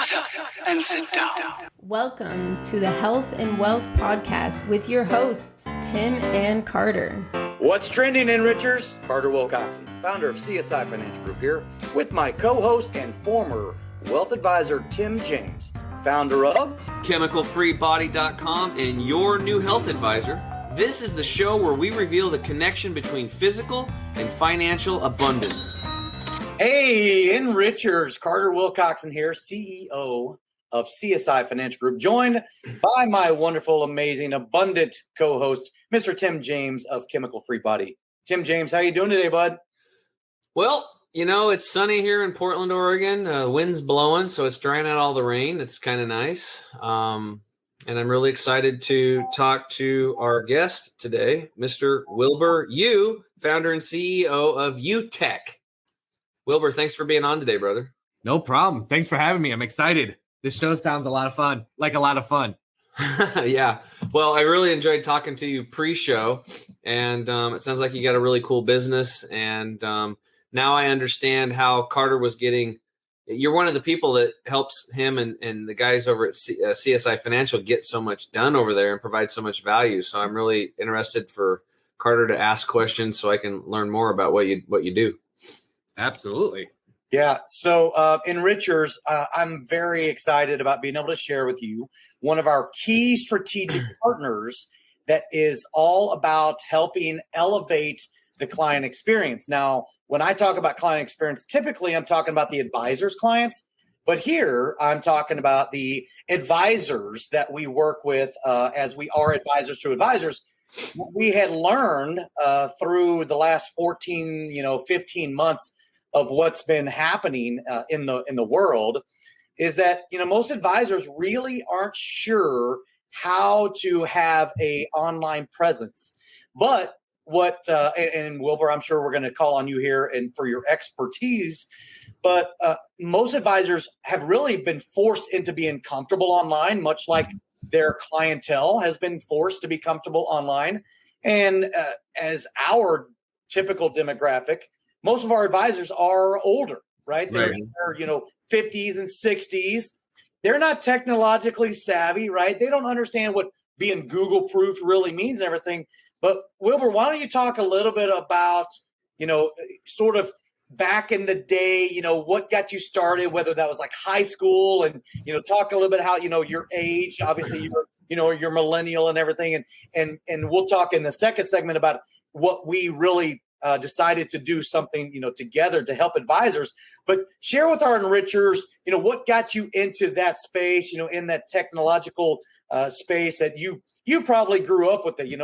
Shut up and sit down. Welcome to the Health and Wealth Podcast with your hosts, Tim and Carter. What's trending, Enrichers? Carter Wilcoxon, founder of CSI Financial Group here, with my co-host and former wealth advisor, Tim James, founder of chemicalfreebody.com and your new health advisor. This is the show where we reveal the connection between physical and financial abundance. Hey, Enrichers, Carter Wilcoxon here, CEO of CSI Financial Group, joined by my wonderful, amazing, abundant co-host, Mr. Tim James of Chemical Free Body. Tim James, how you doing today, bud? Well, you know, it's sunny here in Portland, Oregon. Wind's blowing, so it's drying out all the rain. It's kind of nice. And I'm really excited to talk to our guest today, Mr. Wilbur Yu, founder and CEO of Youtech. Wilbur, thanks for being on today, brother. No problem. Thanks for having me. I'm excited. This show sounds a lot of fun, like a lot of fun. Yeah. Well, I really enjoyed talking to you pre-show, and it sounds like you got a really cool business. And now I understand how Carter was getting. You're one of the people that helps him and the guys over at CSI Financial get so much done over there and provide so much value. So I'm really interested for Carter to ask questions so I can learn more about what you do. Absolutely. Yeah. So, Enrichers, I'm very excited about being able to share with you one of our key strategic partners that is all about helping elevate the client experience. Now, when I talk about client experience, typically I'm talking about the advisor's clients, but here I'm talking about the advisors that we work with as we are advisors to advisors. We had learned through the last 15 months of what's been happening in the world is that, most advisors really aren't sure how to have a online presence. But and Wilbur, I'm sure we're going to call on you here and for your expertise, but most advisors have really been forced into being comfortable online, much like their clientele has been forced to be comfortable online. And as our typical demographic, most of our advisors are older, right? They're 50s and 60s. They're not technologically savvy, right? They don't understand what being Google proof really means and everything. But Wilbur, why don't you talk a little bit about, sort of back in the day, what got you started, whether that was like high school and, talk a little bit how, your age, obviously you're millennial and everything. And we'll talk in the second segment about what we really decided to do something, together to help advisors. But share with our enrichers, what got you into that space, in that technological space that you probably grew up with it.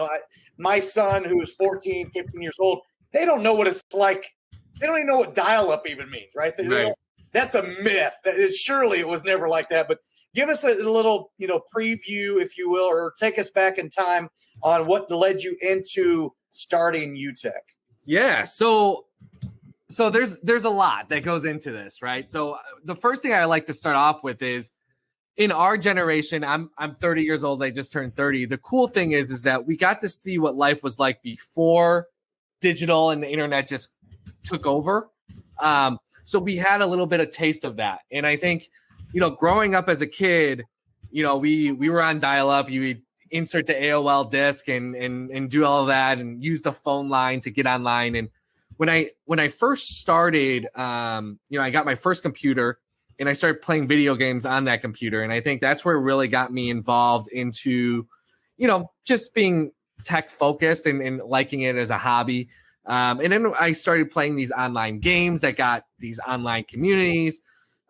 My son, who is 14, 15 years old, they don't know what it's like. They don't even know what dial-up even means, right? That's a myth. Surely it was never like that. But give us a little, preview, if you will, or take us back in time on what led you into starting Youtech. Yeah. So there's a lot that goes into this, right? So the first thing I like to start off with is in our generation, I'm 30 years old. I just turned 30. The cool thing is that we got to see what life was like before digital and the internet just took over. So we had a little bit of taste of that. And I think, growing up as a kid, we were on dial-up. You would insert the AOL disk and do all of that and use the phone line to get online. And when I first started, I got my first computer and I started playing video games on that computer. And I think that's where it really got me involved into, just being tech focused and liking it as a hobby. And then I started playing these online games that got these online communities.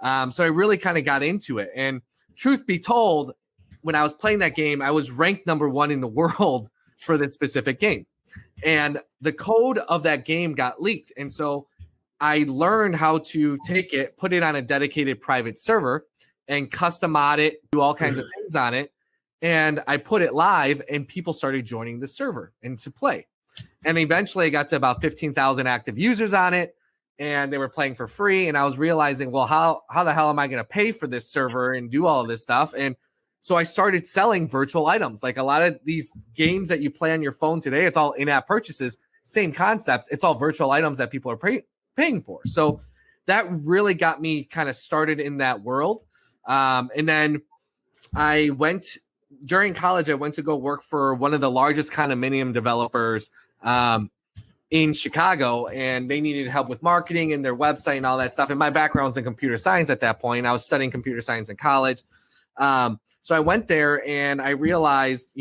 So I really kind of got into it. And truth be told, when I was playing that game, I was ranked number 1 in the world for this specific game. And the code of that game got leaked. And so I learned how to take it, put it on a dedicated private server and custom mod it, do all kinds of things on it. And I put it live and people started joining the server and to play. And eventually I got to about 15,000 active users on it and they were playing for free. And I was realizing, well, how the hell am I going to pay for this server and do all of this stuff? And so I started selling virtual items. Like a lot of these games that you play on your phone today, it's all in-app purchases, same concept. It's all virtual items that people are paying for. So that really got me kind of started in that world. And then during college, I went to go work for one of the largest condominium developers in Chicago, and they needed help with marketing and their website and all that stuff. And my background's in computer science at that point. I was studying computer science in college. So I went there and I realized,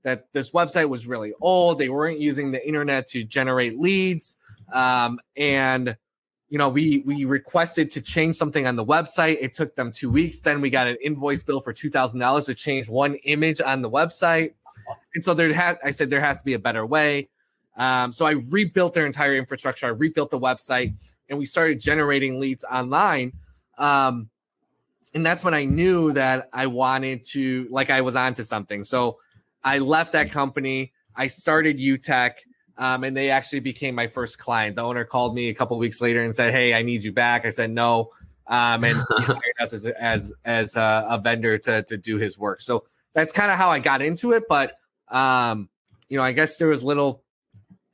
that this website was really old. They weren't using the internet to generate leads. And we requested to change something on the website. It took them 2 weeks. Then we got an invoice bill for $2,000 to change one image on the website. And so I said, there has to be a better way. So I rebuilt their entire infrastructure. I rebuilt the website, and we started generating leads online. And that's when I knew that I wanted to, I was onto something. So I left that company. I started Youtech, and they actually became my first client. The owner called me a couple of weeks later and said, "Hey, I need you back." I said no, and he hired us as a vendor to do his work. So that's kind of how I got into it. But I guess there was little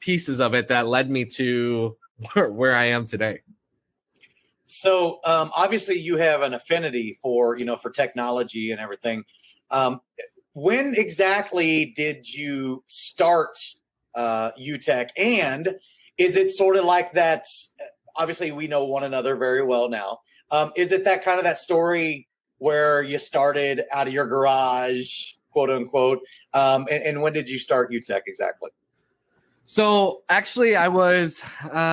pieces of it that led me to where I am today. So obviously you have an affinity for technology and everything. When exactly did you start Youtech? And is it sort of like that? Obviously we know one another very well now. Is it that story where you started out of your garage, quote unquote? And when did you start Youtech exactly? So actually I was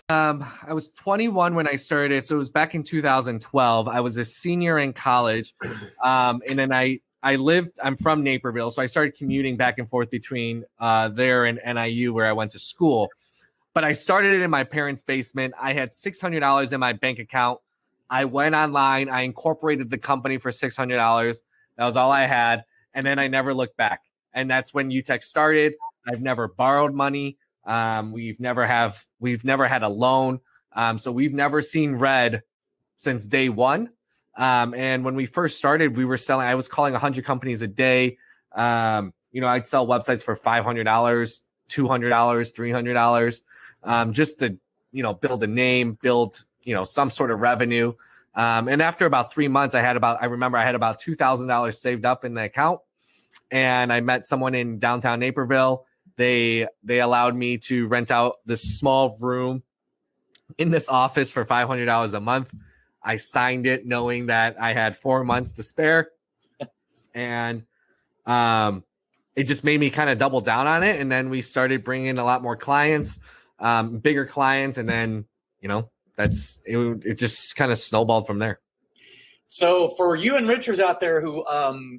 21 when I started. So it was back in 2012. I was a senior in college. And then I'm from Naperville. So I started commuting back and forth between there and NIU where I went to school. But I started it in my parents' basement. I had $600 in my bank account. I went online. I incorporated the company for $600. That was all I had. And then I never looked back. And that's when Youtech started. I've never borrowed money. We've never had a loan. So we've never seen red since day one. And when we first started, I was calling 100 companies a day. I'd sell websites for $500, $200, $300, just to, build a name, build, some sort of revenue. And after about 3 months, I had about $2,000 saved up in the account. And I met someone in downtown Naperville. They allowed me to rent out this small room in this office for $500 a month. I signed it knowing that I had 4 months to spare. And it just made me kind of double down on it. And then we started bringing in a lot more clients, bigger clients. And then, it just kind of snowballed from there. So for you and Richards out there who,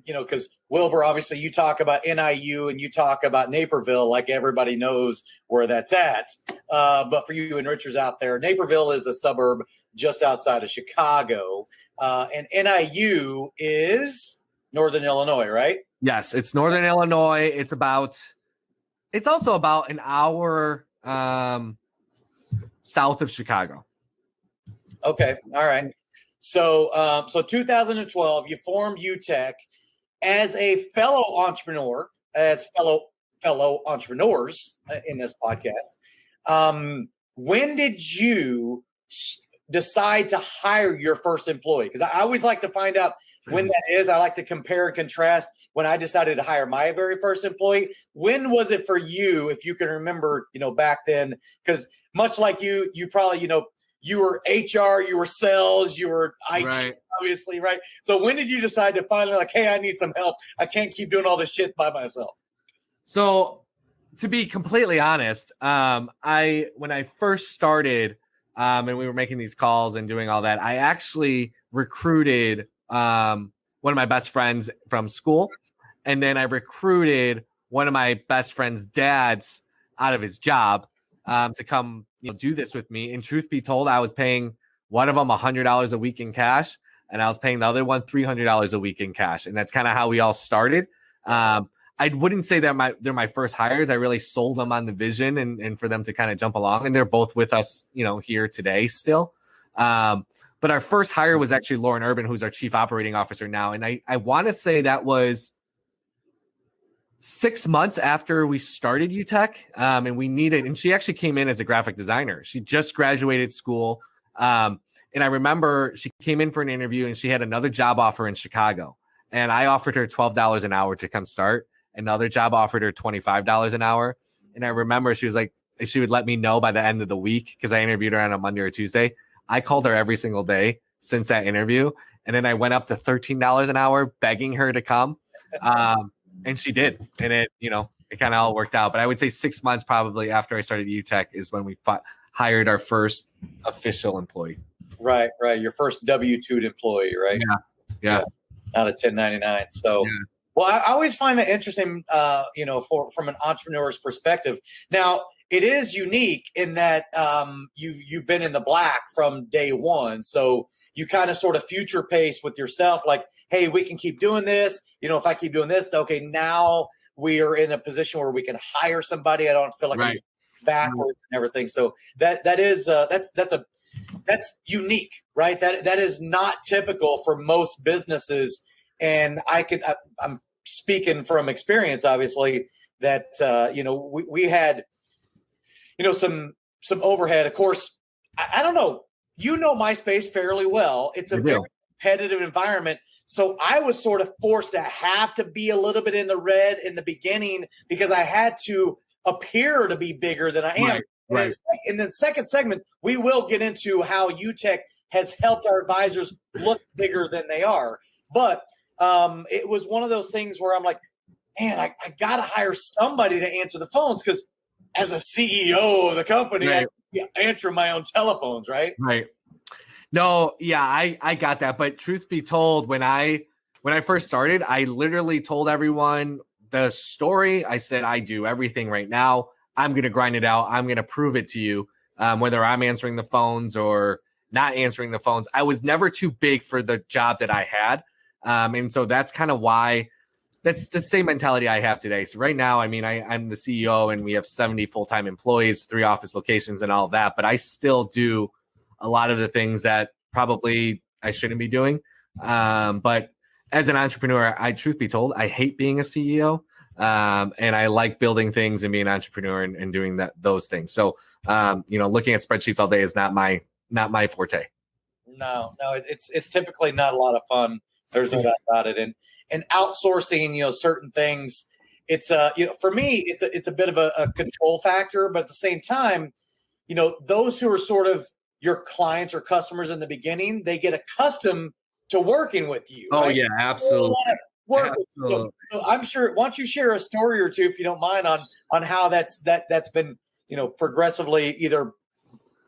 because Wilbur, obviously you talk about NIU and you talk about Naperville, like everybody knows where that's at. But for you and Richards out there, Naperville is a suburb just outside of Chicago. And NIU is Northern Illinois, right? Yes, it's Northern Illinois. It's also about an hour south of Chicago. Okay. All right. So 2012, you formed Youtech as a fellow entrepreneur, as fellow entrepreneurs in this podcast. When did you decide to hire your first employee? Because I always like to find out when that is. I like to compare and contrast when I decided to hire my very first employee. When was it for you, if you can remember, back then? Because much like you probably, you were HR, you were sales, you were IT, right. Obviously, right? So when did you decide to finally hey, I need some help. I can't keep doing all this shit by myself. So to be completely honest, when I first started and we were making these calls and doing all that, I actually recruited one of my best friends from school. And then I recruited one of my best friend's dads out of his job to come do this with me. And truth be told, I was paying one of them $100 a week in cash, and I was paying the other one $300 a week in cash. And that's kind of how we all started. I wouldn't say that they're my first hires. I really sold them on the vision and for them to kind of jump along. And they're both with us, here today still. But our first hire was actually Lauren Urban, who's our chief operating officer now. And I want to say that was 6 months after we started Youtech, and she actually came in as a graphic designer. She just graduated school. And I remember she came in for an interview and she had another job offer in Chicago. And I offered her $12 an hour to come start. Another job offered her $25 an hour. And I remember she was like, she would let me know by the end of the week because I interviewed her on a Monday or Tuesday. I called her every single day since that interview. And then I went up to $13 an hour begging her to come. And she did. And it kind of all worked out. But I would say 6 months probably after I started Youtech is when we hired our first official employee. Right. Your first W-2 employee, right? Yeah. Not a 1099. So, well, I always find that interesting, from an entrepreneur's perspective. Now, it is unique in that you've been in the black from day one. So you kind of sort of future pace with yourself, like, hey, we can keep doing this. If I keep doing this, okay, now we are in a position where we can hire somebody. I don't feel like I'm backwards and everything. So that's unique, right? That is not typical for most businesses. And I'm speaking from experience, obviously, that we had some overhead. Of course, I don't know. My space fairly well. It's a very competitive environment. So I was sort of forced to have to be a little bit in the red in the beginning because I had to appear to be bigger than I am. Right. In the second segment, we will get into how Youtech has helped our advisors look bigger than they are. But it was one of those things where I'm like, man, I got to hire somebody to answer the phones because as a CEO of the company, I answer my own telephones, right? Right. No, yeah, I got that. But truth be told, when I first started, I literally told everyone the story. I said, I do everything right now. I'm going to grind it out. I'm going to prove it to you, whether I'm answering the phones or not answering the phones. I was never too big for the job that I had. And so that's kind of why that's the same mentality I have today. So right now, I mean, I'm the CEO and we have 70 full-time employees, 3 office locations and all of that, but I still do a lot of the things that probably I shouldn't be doing. But as an entrepreneur, truth be told, I hate being a CEO. And I like building things and being an entrepreneur and doing those things. So, looking at spreadsheets all day is not my forte. No, it's typically not a lot of fun. There's no doubt about it. And outsourcing, certain things, it's for me, it's a bit of a control factor, but at the same time, those who are sort of your clients or customers in the beginning, they get accustomed to working with you. Oh right? yeah, absolutely. So I'm sure. Why don't you share a story or two, if you don't mind, on how that's been progressively either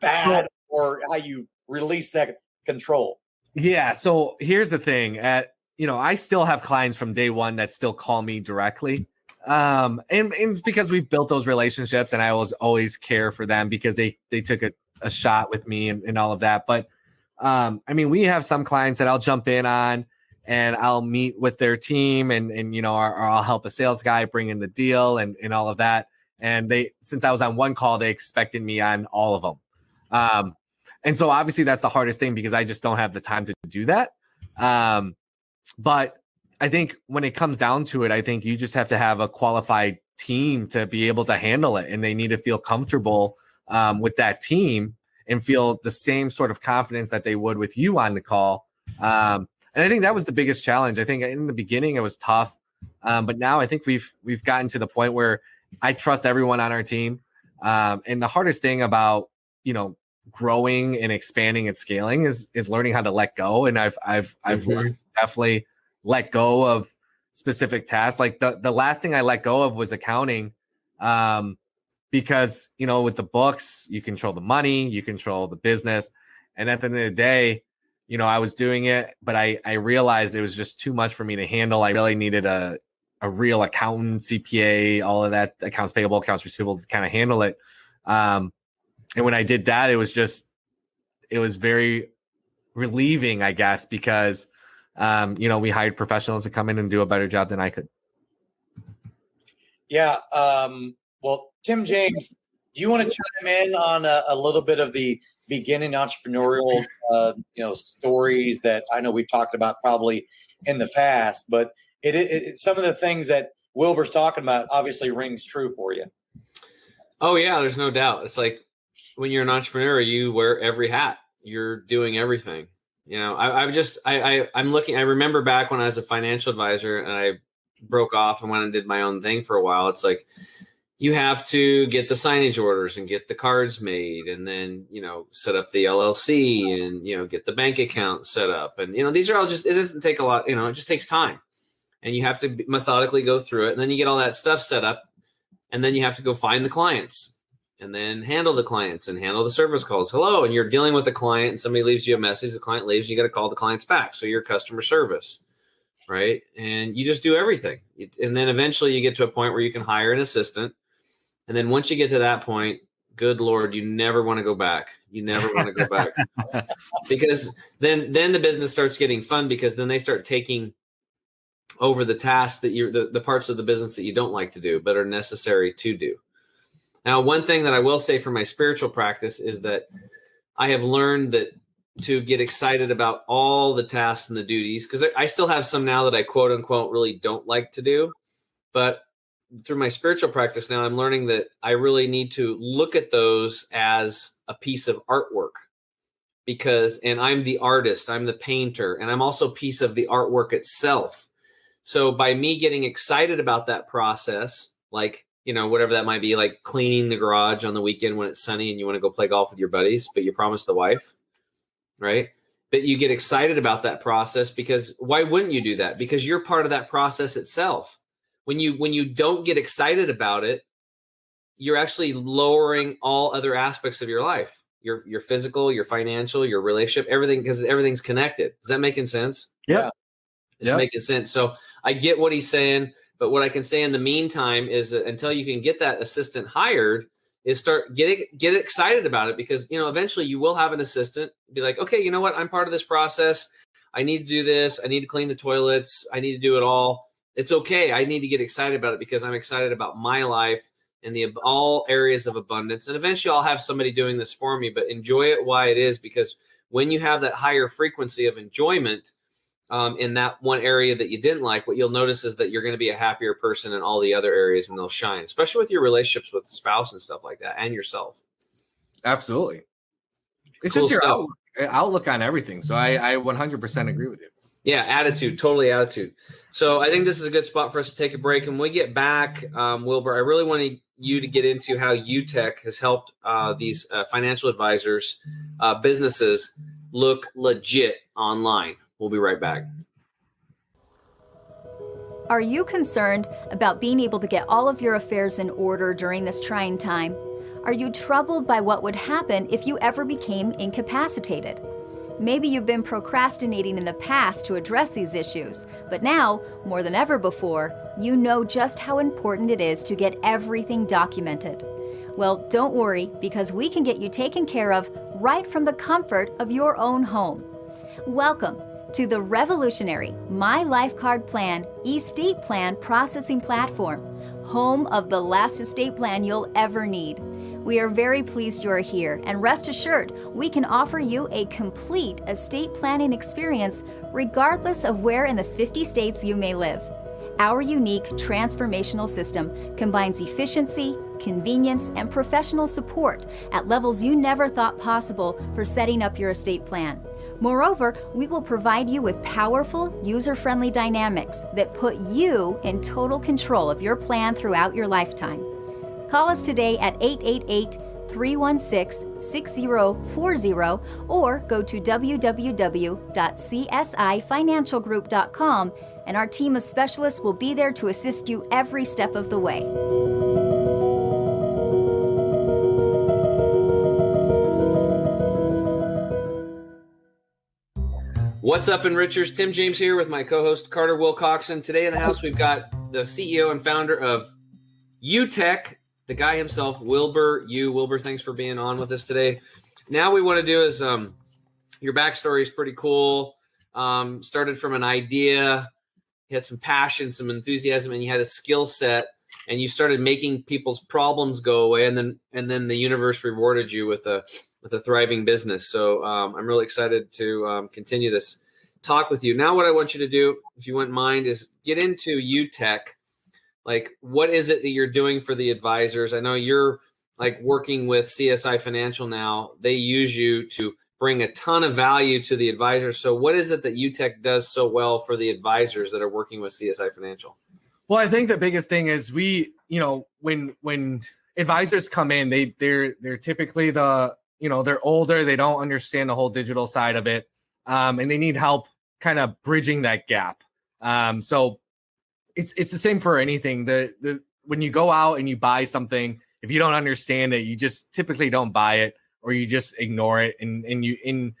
bad or how you release that control. Yeah. So here's the thing. I still have clients from day one that still call me directly, and it's because we've built those relationships, and I always care for them because they took a shot with me and all of that. But we have some clients that I'll jump in on. And I'll meet with their team and or I'll help a sales guy bring in the deal and all of that. And since I was on one call, they expected me on all of them. And so obviously that's the hardest thing because I just don't have the time to do that. But I think when it comes down to it, I think you just have to have a qualified team to be able to handle it. And they need to feel comfortable with that team and feel the same sort of confidence that they would with you on the call. And I think that was the biggest challenge. I think in the beginning it was tough, but now I think we've gotten to the point where I trust everyone on our team. And the hardest thing about growing and expanding and scaling is learning how to let go. And I've learned definitely let go of specific tasks. Like the last thing I let go of was accounting, because with the books you control the money, you control the business, and at the end of the day. I was doing it, but I realized it was just too much for me to handle. I really needed a real accountant, CPA, all of that, accounts payable, accounts receivable to kind of handle it. And when I did that, it was very relieving, I guess, because, we hired professionals to come in and do a better job than I could. Yeah. Well, Tim James, do you want to chime in on a little bit of the beginning entrepreneurial, stories that I know we've talked about probably in the past, but it some of the things that Wilbur's talking about obviously rings true for you. Oh yeah, there's no doubt. It's like when you're an entrepreneur, you wear every hat. you're doing everything. You know, I'm looking, I remember back when I was a financial advisor and I broke off and went and did my own thing for a while. It's like, you have to get the signage orders and get the cards made, and then, you know, set up the LLC and, you know, get the bank account set up. And, you know, these are all just, it doesn't take a lot, you know, it just takes time, and you have to methodically go through it. And then you get all that stuff set up, and then you have to go find the clients and then handle the clients and handle the service calls. Hello. And you're dealing with a client and somebody leaves you a message, the client leaves, you got to call the clients back. So you're customer service, right? And you just do everything. And then eventually you get to a point where you can hire an assistant. And then once you get to that point, good Lord, you never want to go back. You never want to go back because then the business starts getting fun, because then they start taking over the tasks that the parts of the business that you don't like to do, but are necessary to do. Now, one thing that I will say for my spiritual practice is that I have learned that to get excited about all the tasks and the duties, because I still have some now that I quote unquote really don't like to do, but through my spiritual practice now, I'm learning that I really need to look at those as a piece of artwork, and I'm the artist, I'm the painter, and I'm also a piece of the artwork itself. So by me getting excited about that process, like, you know, whatever that might be, like cleaning the garage on the weekend when it's sunny and you want to go play golf with your buddies, but you promised the wife, right? But you get excited about that process, because why wouldn't you do that? Because you're part of that process itself. When you don't get excited about it, you're actually lowering all other aspects of your life, your physical, your financial, your relationship, everything, because everything's connected. Is that making sense? Yeah. It's making sense. So I get what he's saying, but what I can say in the meantime is that until you can get that assistant hired, is get excited about it, because, you know, eventually you will have an assistant be like, okay, you know what? I'm part of this process. I need to do this. I need to clean the toilets. I need to do it all. It's okay. I need to get excited about it because I'm excited about my life and all areas of abundance. And eventually I'll have somebody doing this for me, but enjoy it while it is, because when you have that higher frequency of enjoyment in that one area that you didn't like, what you'll notice is that you're going to be a happier person in all the other areas, and they'll shine, especially with your relationships with the spouse and stuff like that, and yourself. Absolutely. It's Cool just your stuff. outlook on everything. So I 100% agree with you. Yeah, attitude, totally attitude. So I think this is a good spot for us to take a break. And when we get back, Wilbur, I really wanted you to get into how Youtech has helped these financial advisors, businesses look legit online. We'll be right back. Are you concerned about being able to get all of your affairs in order during this trying time? Are you troubled by what would happen if you ever became incapacitated? Maybe you've been procrastinating in the past to address these issues, but now, more than ever before, you know just how important it is to get everything documented. Well, don't worry, because we can get you taken care of right from the comfort of your own home. Welcome to the revolutionary My Life Card Plan estate plan processing platform, home of the last estate plan you'll ever need. We are very pleased you are here, and rest assured, we can offer you a complete estate planning experience regardless of where in the 50 states you may live. Our unique transformational system combines efficiency, convenience, and professional support at levels you never thought possible for setting up your estate plan. Moreover, we will provide you with powerful, user-friendly dynamics that put you in total control of your plan throughout your lifetime. Call us today at 888-316-6040 or go to www.csifinancialgroup.com, and our team of specialists will be there to assist you every step of the way. What's up, Enrichers? Tim James here with my co-host Carter Wilcoxon. Today in the house, we've got the CEO and founder of Youtech, the guy himself, Wilbur. Wilbur, thanks for being on with us today. Now we want to do is your backstory is pretty cool. Started from an idea, you had some passion, some enthusiasm, and you had a skill set, and you started making people's problems go away, and then the universe rewarded you with a thriving business. So I'm really excited to continue this talk with you. Now what I want you to do, if you wouldn't mind, is get into Youtech. Like, what is it that you're doing for the advisors? I know you're like working with CSI Financial now. They use you to bring a ton of value to the advisors. So what is it that Youtech does so well for the advisors that are working with CSI Financial? Well, I think the biggest thing is when advisors come in, they're typically they're older, they don't understand the whole digital side of it, and they need help kind of bridging that gap. So it's the same for anything. When you go out and you buy something, if you don't understand it, you just typically don't buy it, or you just ignore it, and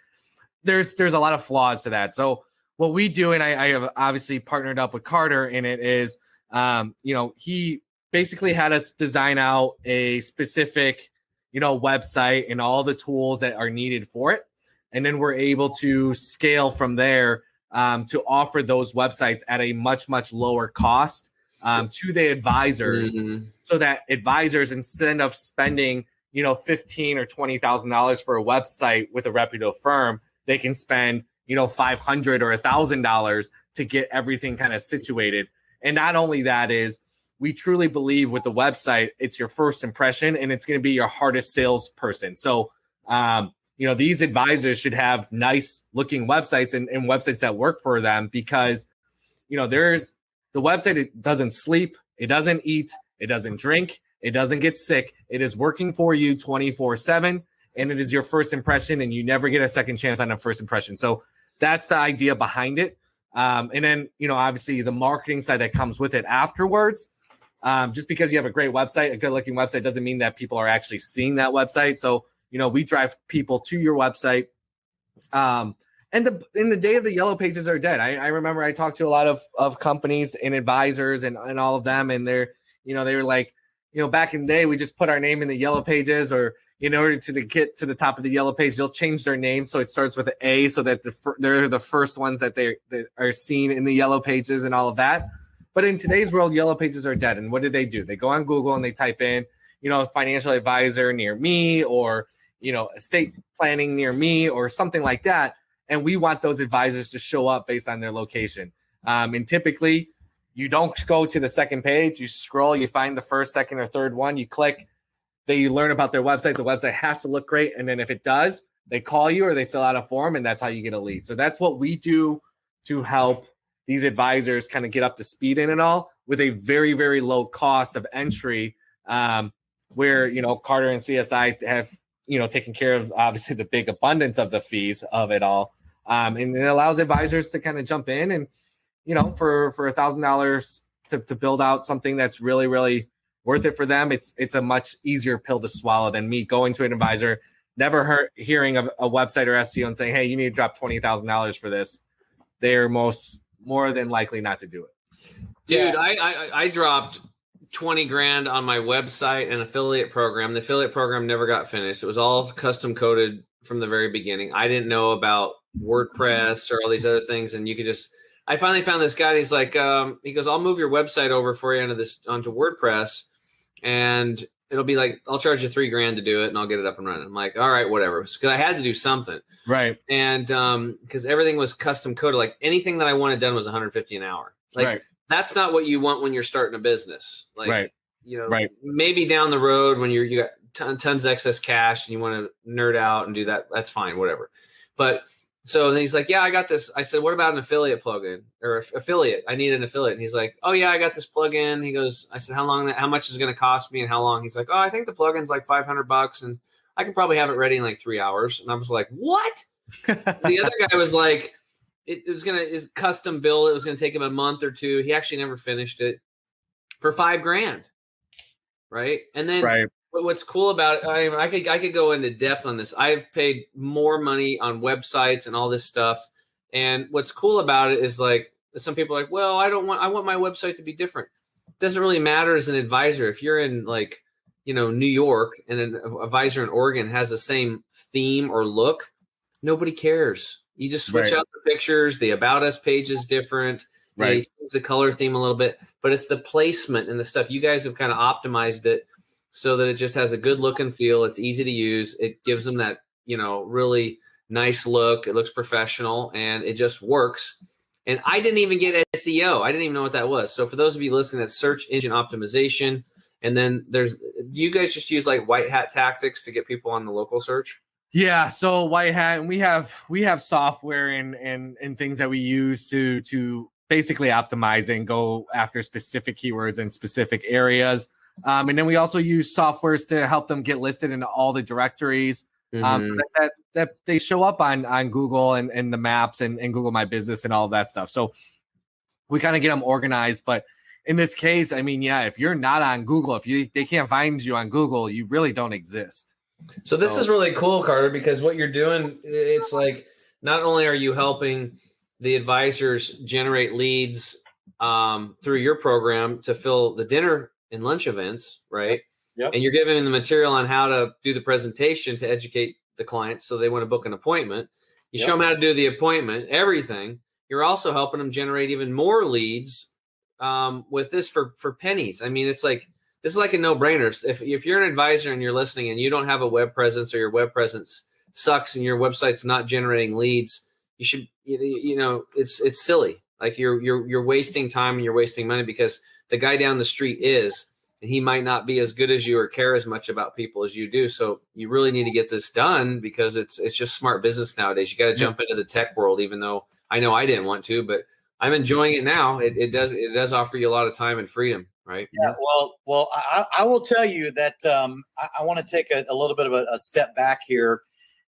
there's a lot of flaws to that. So what we do, and I have obviously partnered up with Carter in it, is he basically had us design out a specific website and all the tools that are needed for it, and then we're able to scale from there to offer those websites at a much lower cost to the advisors, so that advisors, instead of spending $15,000 or $20,000 for a website with a reputable firm, they can spend $500 or $1,000 to get everything kind of situated. And not only that, is we truly believe with the website, it's your first impression and it's going to be your hardest salesperson. So these advisors should have nice looking websites and websites that work for them, because there's the website, it doesn't sleep, it doesn't eat, it doesn't drink, it doesn't get sick. It is working for you 24/7, and it is your first impression, and you never get a second chance on a first impression. So that's the idea behind it. And then, obviously the marketing side that comes with it afterwards. Just because you have a great website, a good looking website, doesn't mean that people are actually seeing that website. So, we drive people to your website. And in the day of the yellow pages are dead. I remember I talked to a lot of companies and advisors and all of them, and they were like, back in the day, we just put our name in the yellow pages, or in order to get to the top of the yellow page, they'll change their name so it starts with an A, so that they're the first ones that they are seen in the yellow pages and all of that. But in today's world, yellow pages are dead. And what do? They go on Google and they type in, financial advisor near me, or estate planning near me, or something like that. And we want those advisors to show up based on their location. And typically, you don't go to the second page. You scroll, you find the first, second, or third one. You click, then you learn about their website. The website has to look great. And then if it does, they call you or they fill out a form, and that's how you get a lead. So that's what we do to help these advisors kind of get up to speed in it all, with a very, very low cost of entry, where, Carter and CSI have, taken care of, obviously, the big abundance of the fees of it all. And it allows advisors to kind of jump in and, for $1,000 to build out something that's really, really worth it for them. It's a much easier pill to swallow than me going to an advisor, never hearing of a website or SEO and saying, hey, you need to drop $20,000 for this. They're more than likely not to do it. Dude, I dropped 20 grand on my website and affiliate program. The affiliate program never got finished. It was all custom coded from the very beginning. I didn't know about WordPress or all these other things. And I finally found this guy. He's like, he goes, I'll move your website over for you onto WordPress, and it'll be like, I'll charge you $3,000 to do it, and I'll get it up and running. I'm like, all right, whatever. Because I had to do something. Right. And because everything was custom coded, like anything that I wanted done was $150 an hour. Like, right. That's not what you want when you're starting a business. Like, right. Right. Maybe down the road when you got tons of excess cash and you want to nerd out and do that, that's fine, whatever. But so then he's like, yeah, I got this. I said, what about an affiliate plugin or affiliate? I need an affiliate. And he's like, oh yeah, I got this plugin. He goes, I said, how much is it going to cost me and how long? He's like, oh, I think the plugin's like $500 and I can probably have it ready in like 3 hours. And I was like, what? The other guy was like, is custom build. It was going to take him a month or two. He actually never finished it for $5,000. Right. And then right. What's cool about it, I could go into depth on this. I've paid more money on websites and all this stuff. And what's cool about it is like, some people are like, well, I want my website to be different. It doesn't really matter as an advisor. If you're in like, New York and an advisor in Oregon has the same theme or look, nobody cares. You just switch right. out the pictures. The About Us page is different. Right. The color theme a little bit, but it's the placement and the stuff. You guys have kind of optimized it so that it just has a good look and feel. It's easy to use. It gives them that, really nice look. It looks professional and it just works. And I didn't even get SEO. I didn't even know what that was. So for those of you listening, that's search engine optimization. And then do you guys just use like white hat tactics to get people on the local search? Yeah, so white hat, and we have software and things that we use to basically optimize and go after specific keywords in specific areas. And then we also use softwares to help them get listed in all the directories, so that they show up on Google and the maps and Google My Business and all of that stuff. So we kind of get them organized. But in this case, I mean, yeah, if you're not on Google, they can't find you on Google, you really don't exist. So this is really cool, Carter, because what you're doing, it's like not only are you helping the advisors generate leads through your program to fill the dinner and lunch events, right? Yep. And you're giving them the material on how to do the presentation to educate the clients so they want to book an appointment. You show them how to do the appointment, everything. You're also helping them generate even more leads with this for pennies. I mean, this is like a no-brainer. If you're an advisor and you're listening and you don't have a web presence, or your web presence sucks and your website's not generating leads, you should, it's silly. Like you're wasting time and you're wasting money, because the guy down the street is, and he might not be as good as you or care as much about people as you do. So you really need to get this done, because it's just smart business nowadays. You got to jump into the tech world, even though I know I didn't want to, but I'm enjoying it now. It does offer you a lot of time and freedom, right? Yeah. Well, I will tell you that I want to take a little bit of a step back here.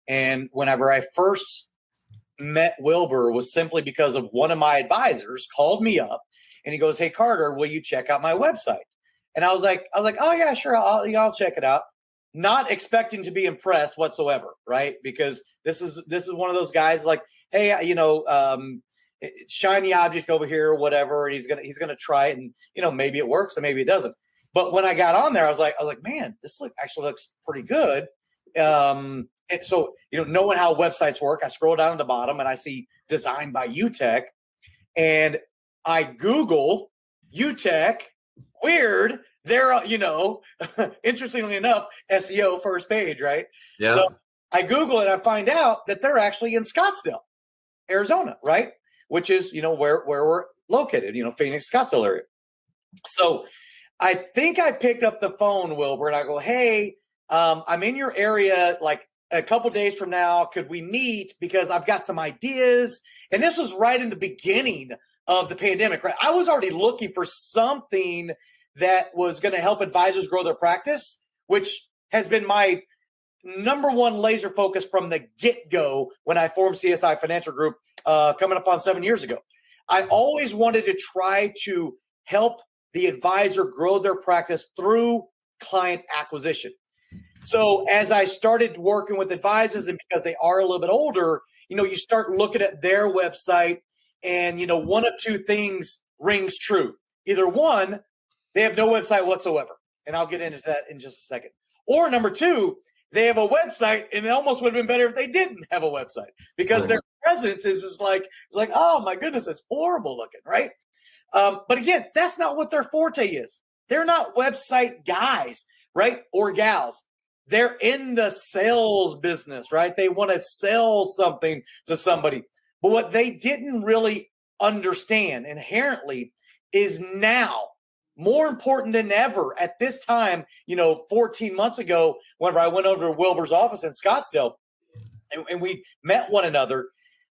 And whenever I first met Wilbur was simply because of one of my advisors called me up and he goes, "Hey, Carter, will you check out my website?" And I was like, "Oh yeah, sure. I'll check it out." Not expecting to be impressed whatsoever. Right. Because this is one of those guys like, "Hey, shiny object over here or whatever." And he's going to try it, and, maybe it works and maybe it doesn't. But when I got on there, I was like, man, this actually looks pretty good. And so, knowing how websites work, I scroll down to the bottom and I see designed by Youtech, and I Google Youtech. Weird. They're, interestingly enough, SEO first page, right? Yeah. So I Google it, and I find out that they're actually in Scottsdale, Arizona, right? Which is, where we're located, Phoenix, Scottsdale area. So I think I picked up the phone, Wilbur, and I go, "Hey, I'm in your area like a couple days from now. Could we meet? Because I've got some ideas." And this was right in the beginning of the pandemic, right? I was already looking for something that was going to help advisors grow their practice, which has been my number one laser focus from the get-go when I formed CSI Financial Group coming up on 7 years ago. I always wanted to try to help the advisor grow their practice through client acquisition. So as I started working with advisors, and because they are a little bit older, you start looking at their website, and, one of two things rings true. Either one, they have no website whatsoever. And I'll get into that in just a second. Or number two, they have a website, and it almost would have been better if they didn't have a website, because their presence is just like, oh my goodness, it's horrible looking, right? But again, that's not what their forte is. They're not website guys, right? Or gals. They're in the sales business, right? They want to sell something to somebody. But what they didn't really understand inherently is now, more important than ever at this time, 14 months ago, whenever I went over to Wilbur's office in Scottsdale and we met one another,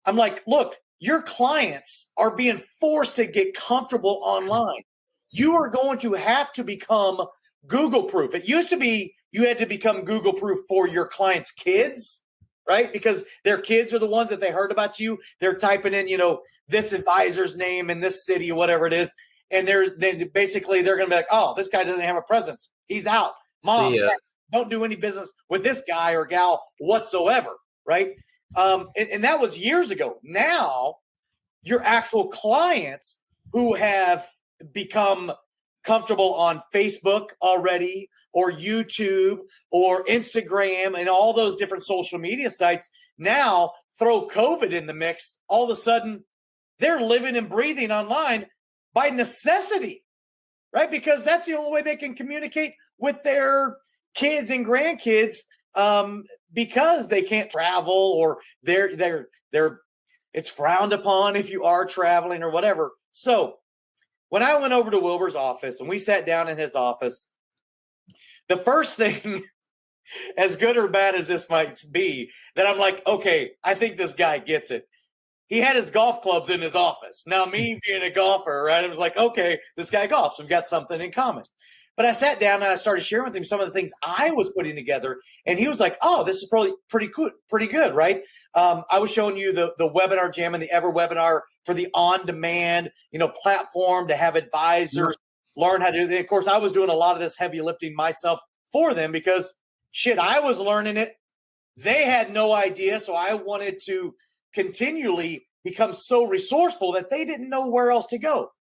I'm like, "Look, your clients are being forced to get comfortable online. You are going to have to become Google proof." It used to be you had to become Google proof for your clients' kids, right? Because their kids are the ones that they heard about you. They're typing in, this advisor's name in this city or whatever it is. And they're going to be like, "Oh, this guy doesn't have a presence. He's out. Mom, Dad, don't do any business with this guy or gal whatsoever," right? And that was years ago. Now, your actual clients who have become comfortable on Facebook already, or YouTube, or Instagram, and all those different social media sites, now throw COVID in the mix. All of a sudden, they're living and breathing online by necessity, right? Because that's the only way they can communicate with their kids and grandkids, because they can't travel, or it's frowned upon if you are traveling or whatever. So when I went over to Wilbur's office and we sat down in his office, the first thing as good or bad as this might be, that I'm like, okay, I think this guy gets it. He had his golf clubs in his office. Now, me being a golfer, right, I was like, okay, this guy golfs. We've got something in common. But I sat down and I started sharing with him some of the things I was putting together. And he was like, oh, this is probably pretty good, right? I was showing you the webinar jam and the Ever webinar for the on-demand, platform to have advisors learn how to do it. Of course, I was doing a lot of this heavy lifting myself for them because, I was learning it. They had no idea. So I wanted to continually become so resourceful that they didn't know where else to go.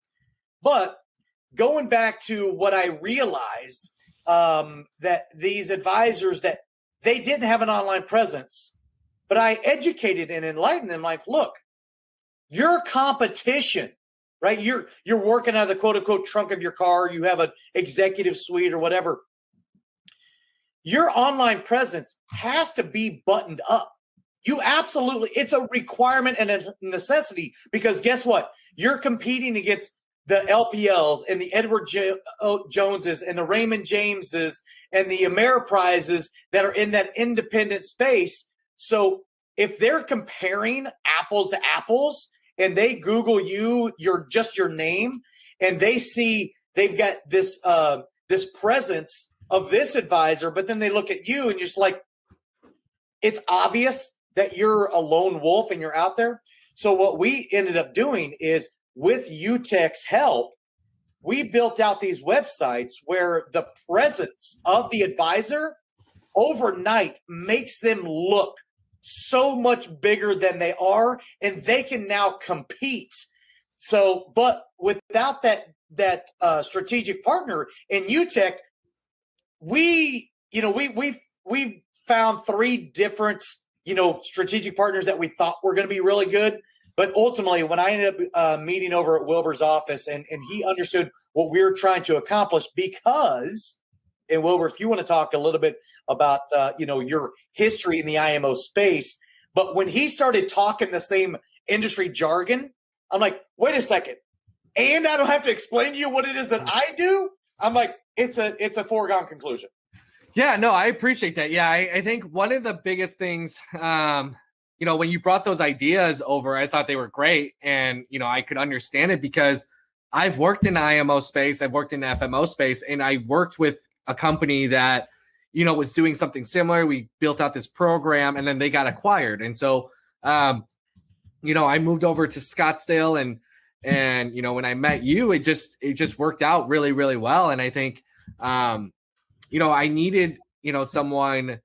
But going back to what I realized, that these advisors, that they didn't have an online presence, but I educated and enlightened them like, look, your competition, right? You're working out of the quote unquote trunk of your car. You have an executive suite or whatever. Your online presence has to be buttoned up. It's a requirement and a necessity, because guess what? You're competing against the LPLs and the Edward Joneses and the Raymond Jameses and the Ameriprises that are in that independent space. So if they're comparing apples to apples and they Google you, your name, and they see they've got this presence of this advisor, but then they look at you and you're just like, it's obvious that you're a lone wolf and you're out there. So what we ended up doing is, with Youtech's help, we built out these websites where the presence of the advisor overnight makes them look so much bigger than they are, and they can now compete. So, but without that strategic partner in Youtech, we found 3 different strategic partners that we thought were going to be really good. But ultimately, when I ended up meeting over at Wilbur's office, and he understood what we were trying to accomplish, because, and Wilbur, if you want to talk a little bit about your history in the IMO space, but when he started talking the same industry jargon, I'm like, wait a second, and I don't have to explain to you what it is that I do. I'm like, it's a foregone conclusion. Yeah, no, I appreciate that. Yeah, I think one of the biggest things, when you brought those ideas over, I thought they were great. And, I could understand it because I've worked in the IMO space, I've worked in the FMO space, and I worked with a company that, was doing something similar. We built out this program and then they got acquired. And so, I moved over to Scottsdale and when I met you, it just worked out really, really well. And I think, I needed, someone.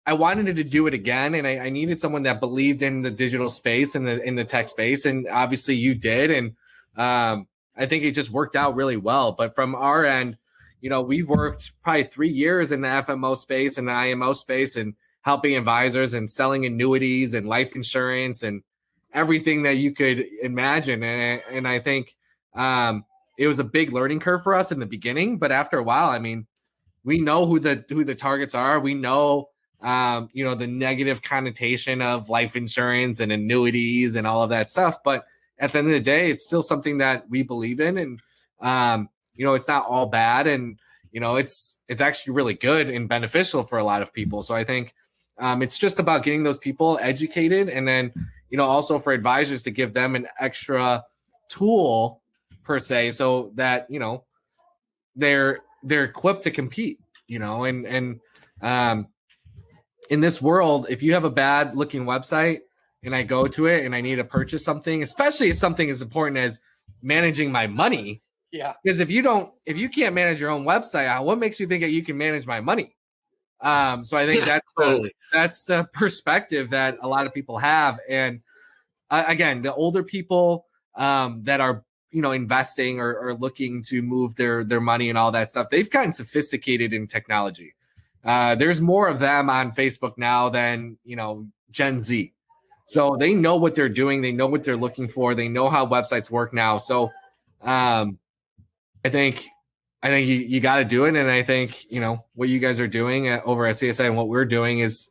I wanted to do it again, and I needed someone that believed in the digital space and in the tech space, and obviously you did, and I think it just worked out really well. But from our end, we worked probably 3 years in the FMO space and the IMO space, and helping advisors and selling annuities and life insurance and everything that you could imagine. And I think it was a big learning curve for us in the beginning, but after a while, I mean, we know who the targets are. We know, the negative connotation of life insurance and annuities and all of that stuff. But at the end of the day, it's still something that we believe in. And, it's not all bad. And, it's actually really good and beneficial for a lot of people. So I think it's just about getting those people educated. And then, also for advisors to give them an extra tool per se, so that, they're equipped to compete, and in this world, if you have a bad looking website and I go to it and I need to purchase something, especially something as important as managing my money. Yeah. Because if you can't manage your own website, what makes you think that you can manage my money? So I think that's the perspective that a lot of people have. And again, the older people that are, investing or looking to move their money and all that stuff, they've gotten sophisticated in technology. There's more of them on Facebook now than, Gen Z. So they know what they're doing. They know what they're looking for. They know how websites work now. So I think you got to do it. And I think, what you guys are doing over at CSI and what we're doing is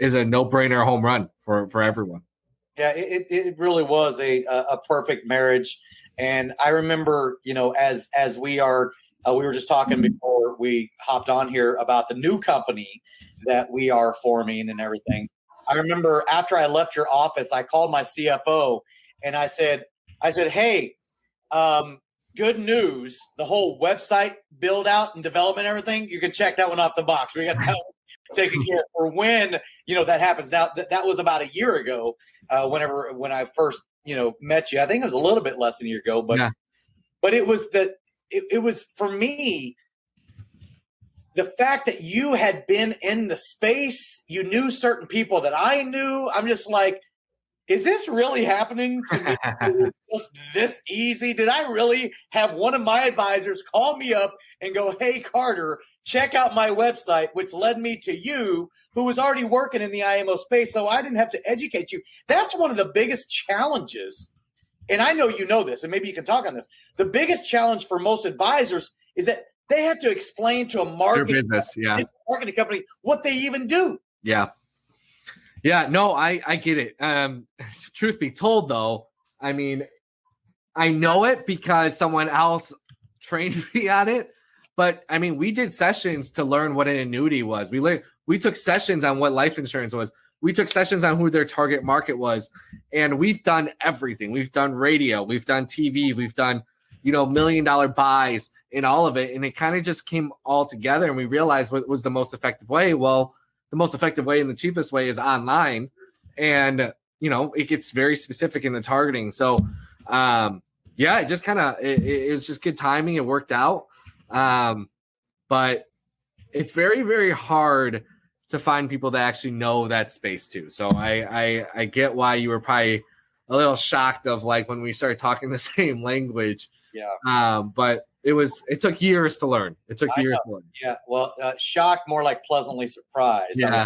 a no-brainer home run for everyone. Yeah, it really was a perfect marriage. And I remember, as we are We were just talking before we hopped on here about the new company that we are forming and everything. I remember after I left your office, I called my CFO and I said, hey, good news. The whole website build out and development, everything, you can check that one off the box. We got that one taken care of for when, that happens. Now that was about a year ago, when I first, met you. I think it was a little bit less than a year ago, but, but it was it was for me, the fact that you had been in the space, you knew certain people that I knew. I'm just like, is this really happening to me? It was just this easy. Did I really have one of my advisors call me up and go, hey, Carter, check out my website, which led me to you, who was already working in the IMO space, so I didn't have to educate you. That's one of the biggest challenges, and I know you know this, and maybe you can talk on this. The biggest challenge for most advisors is that they have to explain to a marketing company what they even do. Yeah. Yeah, no, I get it. Truth be told, though, I mean, I know it because someone else trained me on it. But I mean, we did sessions to learn what an annuity was. We took sessions on what life insurance was. We took sessions on who their target market was, and we've done everything. We've done radio, we've done TV, we've done, $1 million buys in all of it, and it kind of just came all together. And we realized what was the most effective way. Well, the most effective way and the cheapest way is online, and it gets very specific in the targeting. So, it just it was just good timing. It worked out. But it's very, very hard to find people that actually know that space too. So I get why you were probably a little shocked of like when we started talking the same language. Yeah. But it took years to learn. It took years to learn. Yeah. Well, shocked, more like pleasantly surprised. Yeah.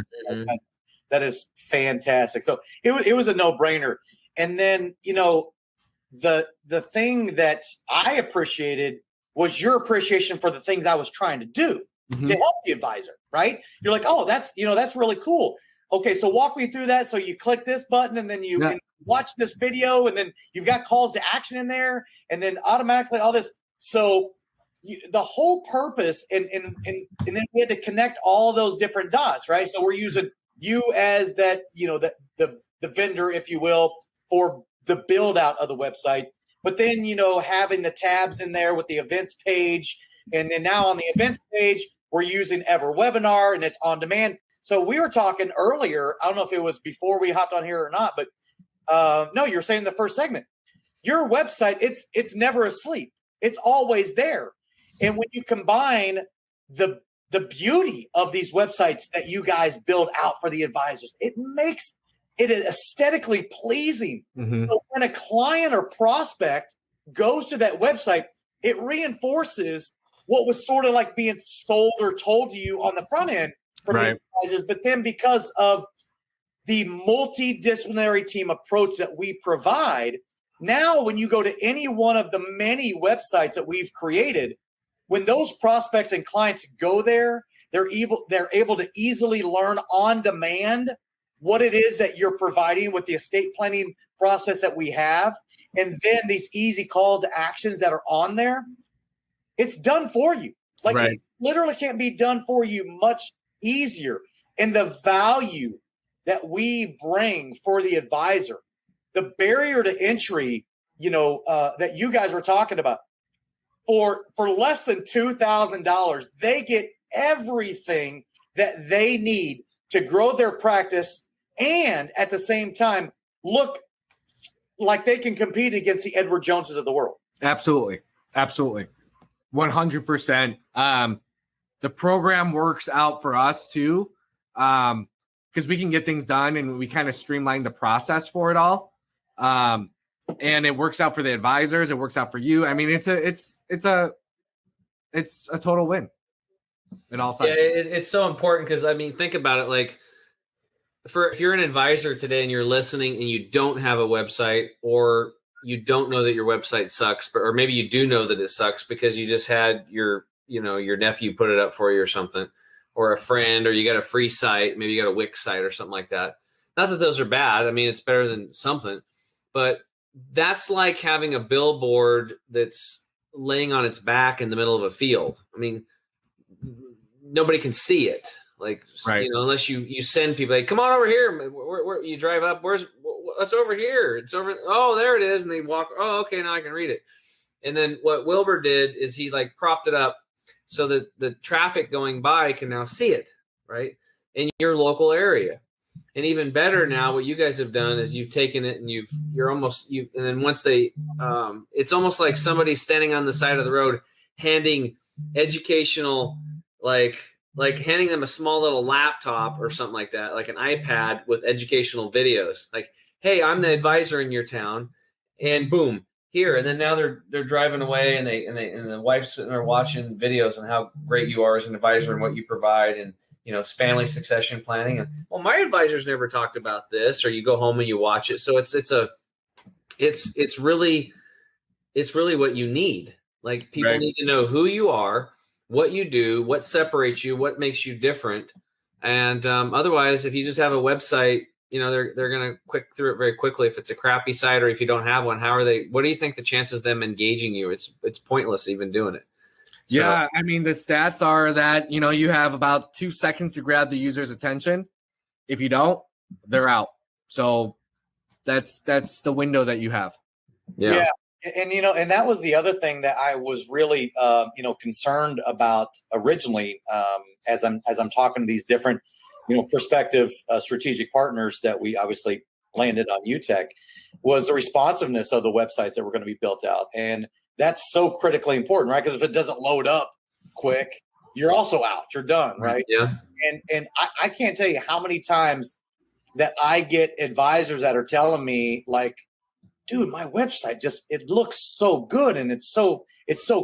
That is fantastic. So it was a no-brainer. And then, the thing that I appreciated was your appreciation for the things I was trying to do to help the advisor, right? You're like, oh, that's really cool. Okay, so walk me through that. So you click this button and then you can watch this video, and then you've got calls to action in there, and then automatically all this. So the whole purpose, and then we had to connect all those different dots, right? So we're using you as that, the vendor, if you will, for the build out of the website. But then, having the tabs in there with the events page. And then now on the events page, we're using EverWebinar, and it's on demand. So we were talking earlier, I don't know if it was before we hopped on here or not, but no, you were saying the first segment. Your website, it's never asleep. It's always there. And when you combine the beauty of these websites that you guys build out for the advisors, it makes it aesthetically pleasing. So when a client or prospect goes to that website, it reinforces what was sort of like being sold or told to you on the front end from the advisors. But then because of the multidisciplinary team approach that we provide, now when you go to any one of the many websites that we've created, when those prospects and clients go there, they're able to easily learn on demand what it is that you're providing with the estate planning process that we have. And then these easy call to actions that are on there, it's done for you. Like it literally can't be done for you much easier. And the value that we bring for the advisor, the barrier to entry, that you guys were talking about, for less than $2,000, they get everything that they need to grow their practice, and at the same time look like they can compete against the Edward Joneses of the world. Absolutely. 100%. The program works out for us too, because we can get things done, and we kind of streamline the process for it all. And it works out for the advisors. It works out for you. I mean, it's a total win in all sides. Yeah, it's so important because, I mean, think about it. Like, if you're an advisor today and you're listening and you don't have a website, or you don't know that your website sucks, or maybe you do know that it sucks because you just had your nephew put it up for you or something, or a friend, or you got a free site, maybe you got a Wix site or something like that. Not that those are bad. I mean, it's better than something, but that's like having a billboard that's laying on its back in the middle of a field. I mean, nobody can see it. Like, Right. you know, unless you send people, like, come on over here. Where you drive up? What's over here? It's over. Oh, there it is. And they walk. Oh, okay. Now I can read it. And then what Wilbur did is he like propped it up so that the traffic going by can now see it, right, in your local area. And even better now, what you guys have done is you've taken it and and then once they, it's almost like somebody standing on the side of the road handing educational, like handing them a small little laptop or something like that, like an iPad with educational videos. Like, hey, I'm the advisor in your town, and boom, here. And then now they're driving away, and the wife's sitting there watching videos on how great you are as an advisor and what you provide, and you know, it's family succession planning. And well, my advisors never talked about this. Or you go home and you watch it. So it's really what you need. Like, people Right. need to know who you are, what you do, what separates you, what makes you different. And otherwise, if you just have a website, you know, they're going to click through it very quickly. If it's a crappy site, or if you don't have one, what do you think the chances of them engaging you? It's pointless even doing it. So, Yeah, I mean, the stats are that, you know, you have about 2 seconds to grab the user's attention. If you don't, they're out. So that's the window that you have. yeah. And, you know, and that was the other thing that I was really, you know, concerned about originally, as I'm talking to these different, you know, prospective strategic partners that we obviously landed on Youtech, was the responsiveness of the websites that were going to be built out. And that's so critically important, right? Because if it doesn't load up quick, you're also out. You're done, right? Yeah. And I can't tell you how many times that I get advisors that are telling me, like, dude, my website it looks so good, and it's so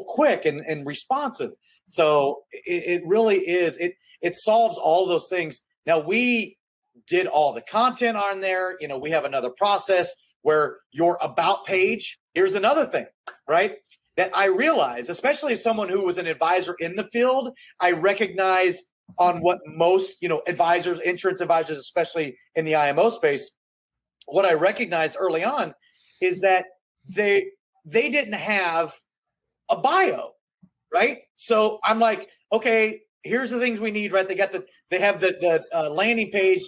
quick and responsive. So it really is. It solves all those things. Now, we did all the content on there. You know, we have another process where your about page, here's another thing, right? That I realize, especially as someone who was an advisor in the field, I recognize on what most, you know, advisors, insurance advisors, especially in the IMO space, what I recognized early on is that they didn't have a bio, right? So I'm like, okay, here's the things we need, right? They have the landing page,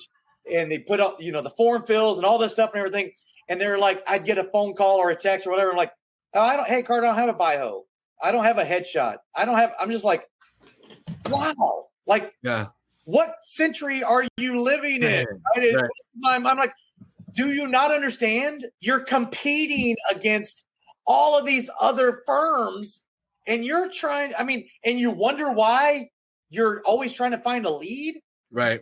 and they put up, you know, the form fills and all this stuff and everything. And they're like, I'd get a phone call or a text or whatever. I'm like, oh, hey, Carter, I don't have a bio. I don't have a headshot. I'm just like, wow. Like, Yeah. what century are you living in? Right? Right. I'm like, do you not understand? You're competing against all of these other firms, and you're trying, and you wonder why you're always trying to find a lead. Right.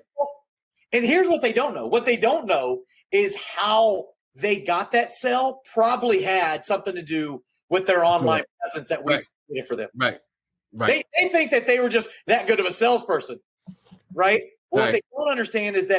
And here's what they don't know. What they don't know is how they got that sale probably had something to do with their online presence that we created for them. Right. Right. They think that they were just that good of a salesperson, right? What they don't understand is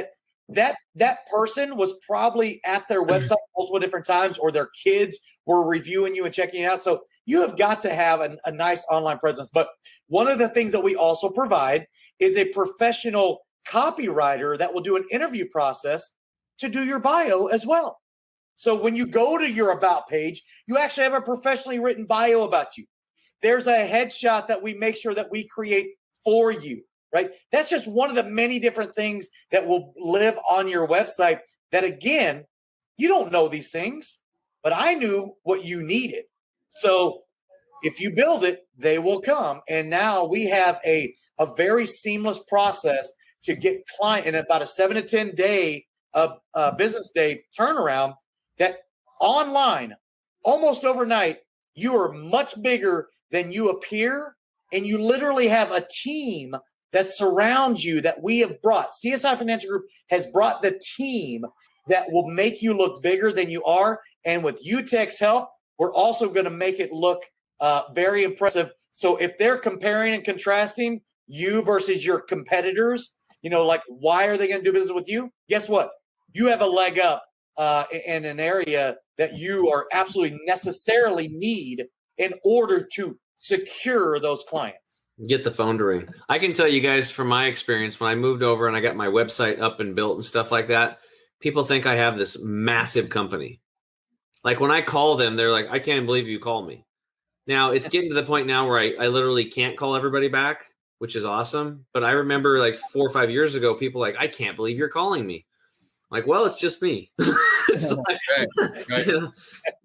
that person was probably at their website multiple different times, or their kids were reviewing you and checking it out. So you have got to have a nice online presence. But one of the things that we also provide is a professional copywriter that will do an interview process to do your bio as well. So when you go to your about page, you actually have a professionally written bio about you. There's a headshot that we make sure that we create for you, right? That's just one of the many different things that will live on your website that, again, you don't know these things, but I knew what you needed. So if you build it, they will come. And now we have a very seamless process to get client in about a 7 to 10 day business day turnaround, that online, almost overnight, you are much bigger than you appear. And you literally have a team that surrounds you that we have brought. CSI Financial Group has brought the team that will make you look bigger than you are. And with Youtech's help, we're also going to make it look very impressive. So if they're comparing and contrasting you versus your competitors, you know, like, why are they going to do business with you? Guess what? You have a leg up in an area that you are absolutely necessarily need in order to secure those clients. Get the phone to ring. I can tell you guys from my experience, when I moved over and I got my website up and built and stuff like that, people think I have this massive company. Like, when I call them, they're like, I can't believe you called me. Now it's getting to the point now where I literally can't call everybody back, which is awesome. But I remember like 4 or 5 years ago, people like, I can't believe you're calling me. I'm like, well, it's just me. It's like, Right. you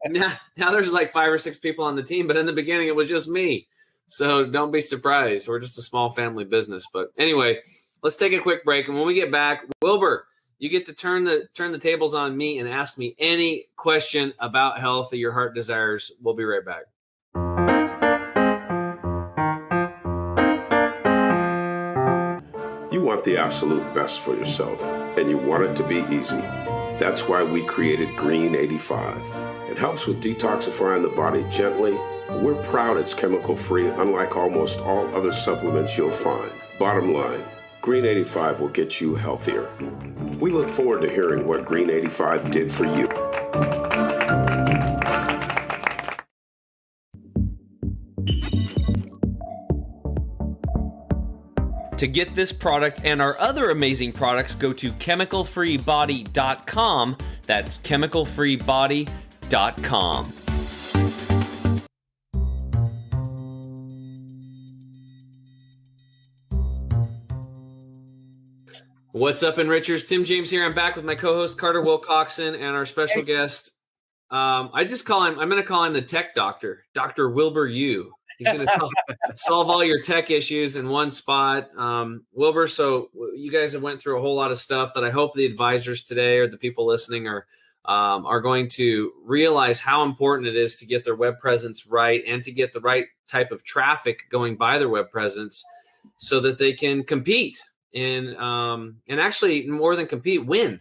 know, now there's like 5 or 6 people on the team, but in the beginning it was just me. So don't be surprised. We're just a small family business. But anyway, let's take a quick break. And when we get back, Wilbur, you get to turn the tables on me and ask me any question about health that your heart desires. We'll be right back. You want the absolute best for yourself, and you want it to be easy. That's why we created Green 85. It helps with detoxifying the body gently. We're proud it's chemical-free, unlike almost all other supplements you'll find. Bottom line, Green 85 will get you healthier. We look forward to hearing what Green 85 did for you. To get this product and our other amazing products, go to chemicalfreebody.com. That's chemicalfreebody.com. What's up, Enrichers? Tim James here. I'm back with my co-host Carter Wilcoxon and our special guest. I'm going to call him the tech doctor, Dr. Wilbur Yu. He's going to solve all your tech issues in one spot. Wilbur, so you guys have went through a whole lot of stuff that I hope the advisors today or the people listening are going to realize how important it is to get their web presence right and to get the right type of traffic going by their web presence so that they can compete and actually more than compete, win.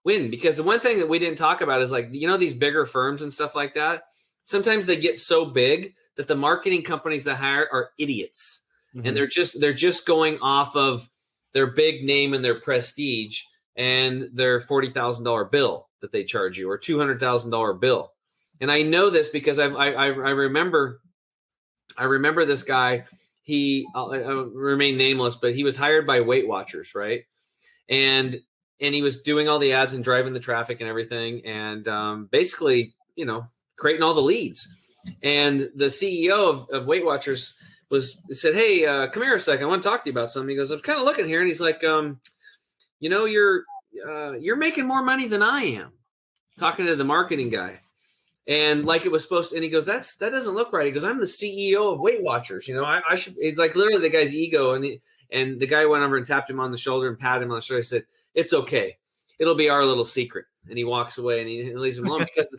Because the one thing that we didn't talk about is like, these bigger firms and stuff like that, sometimes they get so big that the marketing companies that hire are idiots. Mm-hmm. And they're just going off of their big name and their prestige and their $40,000 bill that they charge you or $200,000 bill. And I know this because I remember this guy. I'll remain nameless, but he was hired by Weight Watchers, right? And he was doing all the ads and driving the traffic and everything, and basically, creating all the leads. And the CEO of Weight Watchers said, "Hey, come here a second. I want to talk to you about something." He goes, "I'm kind of looking here," and he's like, "You're making more money than I am." Talking to the marketing guy, and like it was supposed to. And he goes, "That doesn't look right." He goes, "I'm the CEO of Weight Watchers. I should like literally the guy's ego." And the guy went over and tapped him on the shoulder and patted him on the shoulder. He said, "It's okay. It'll be our little secret." And he walks away and he leaves him alone because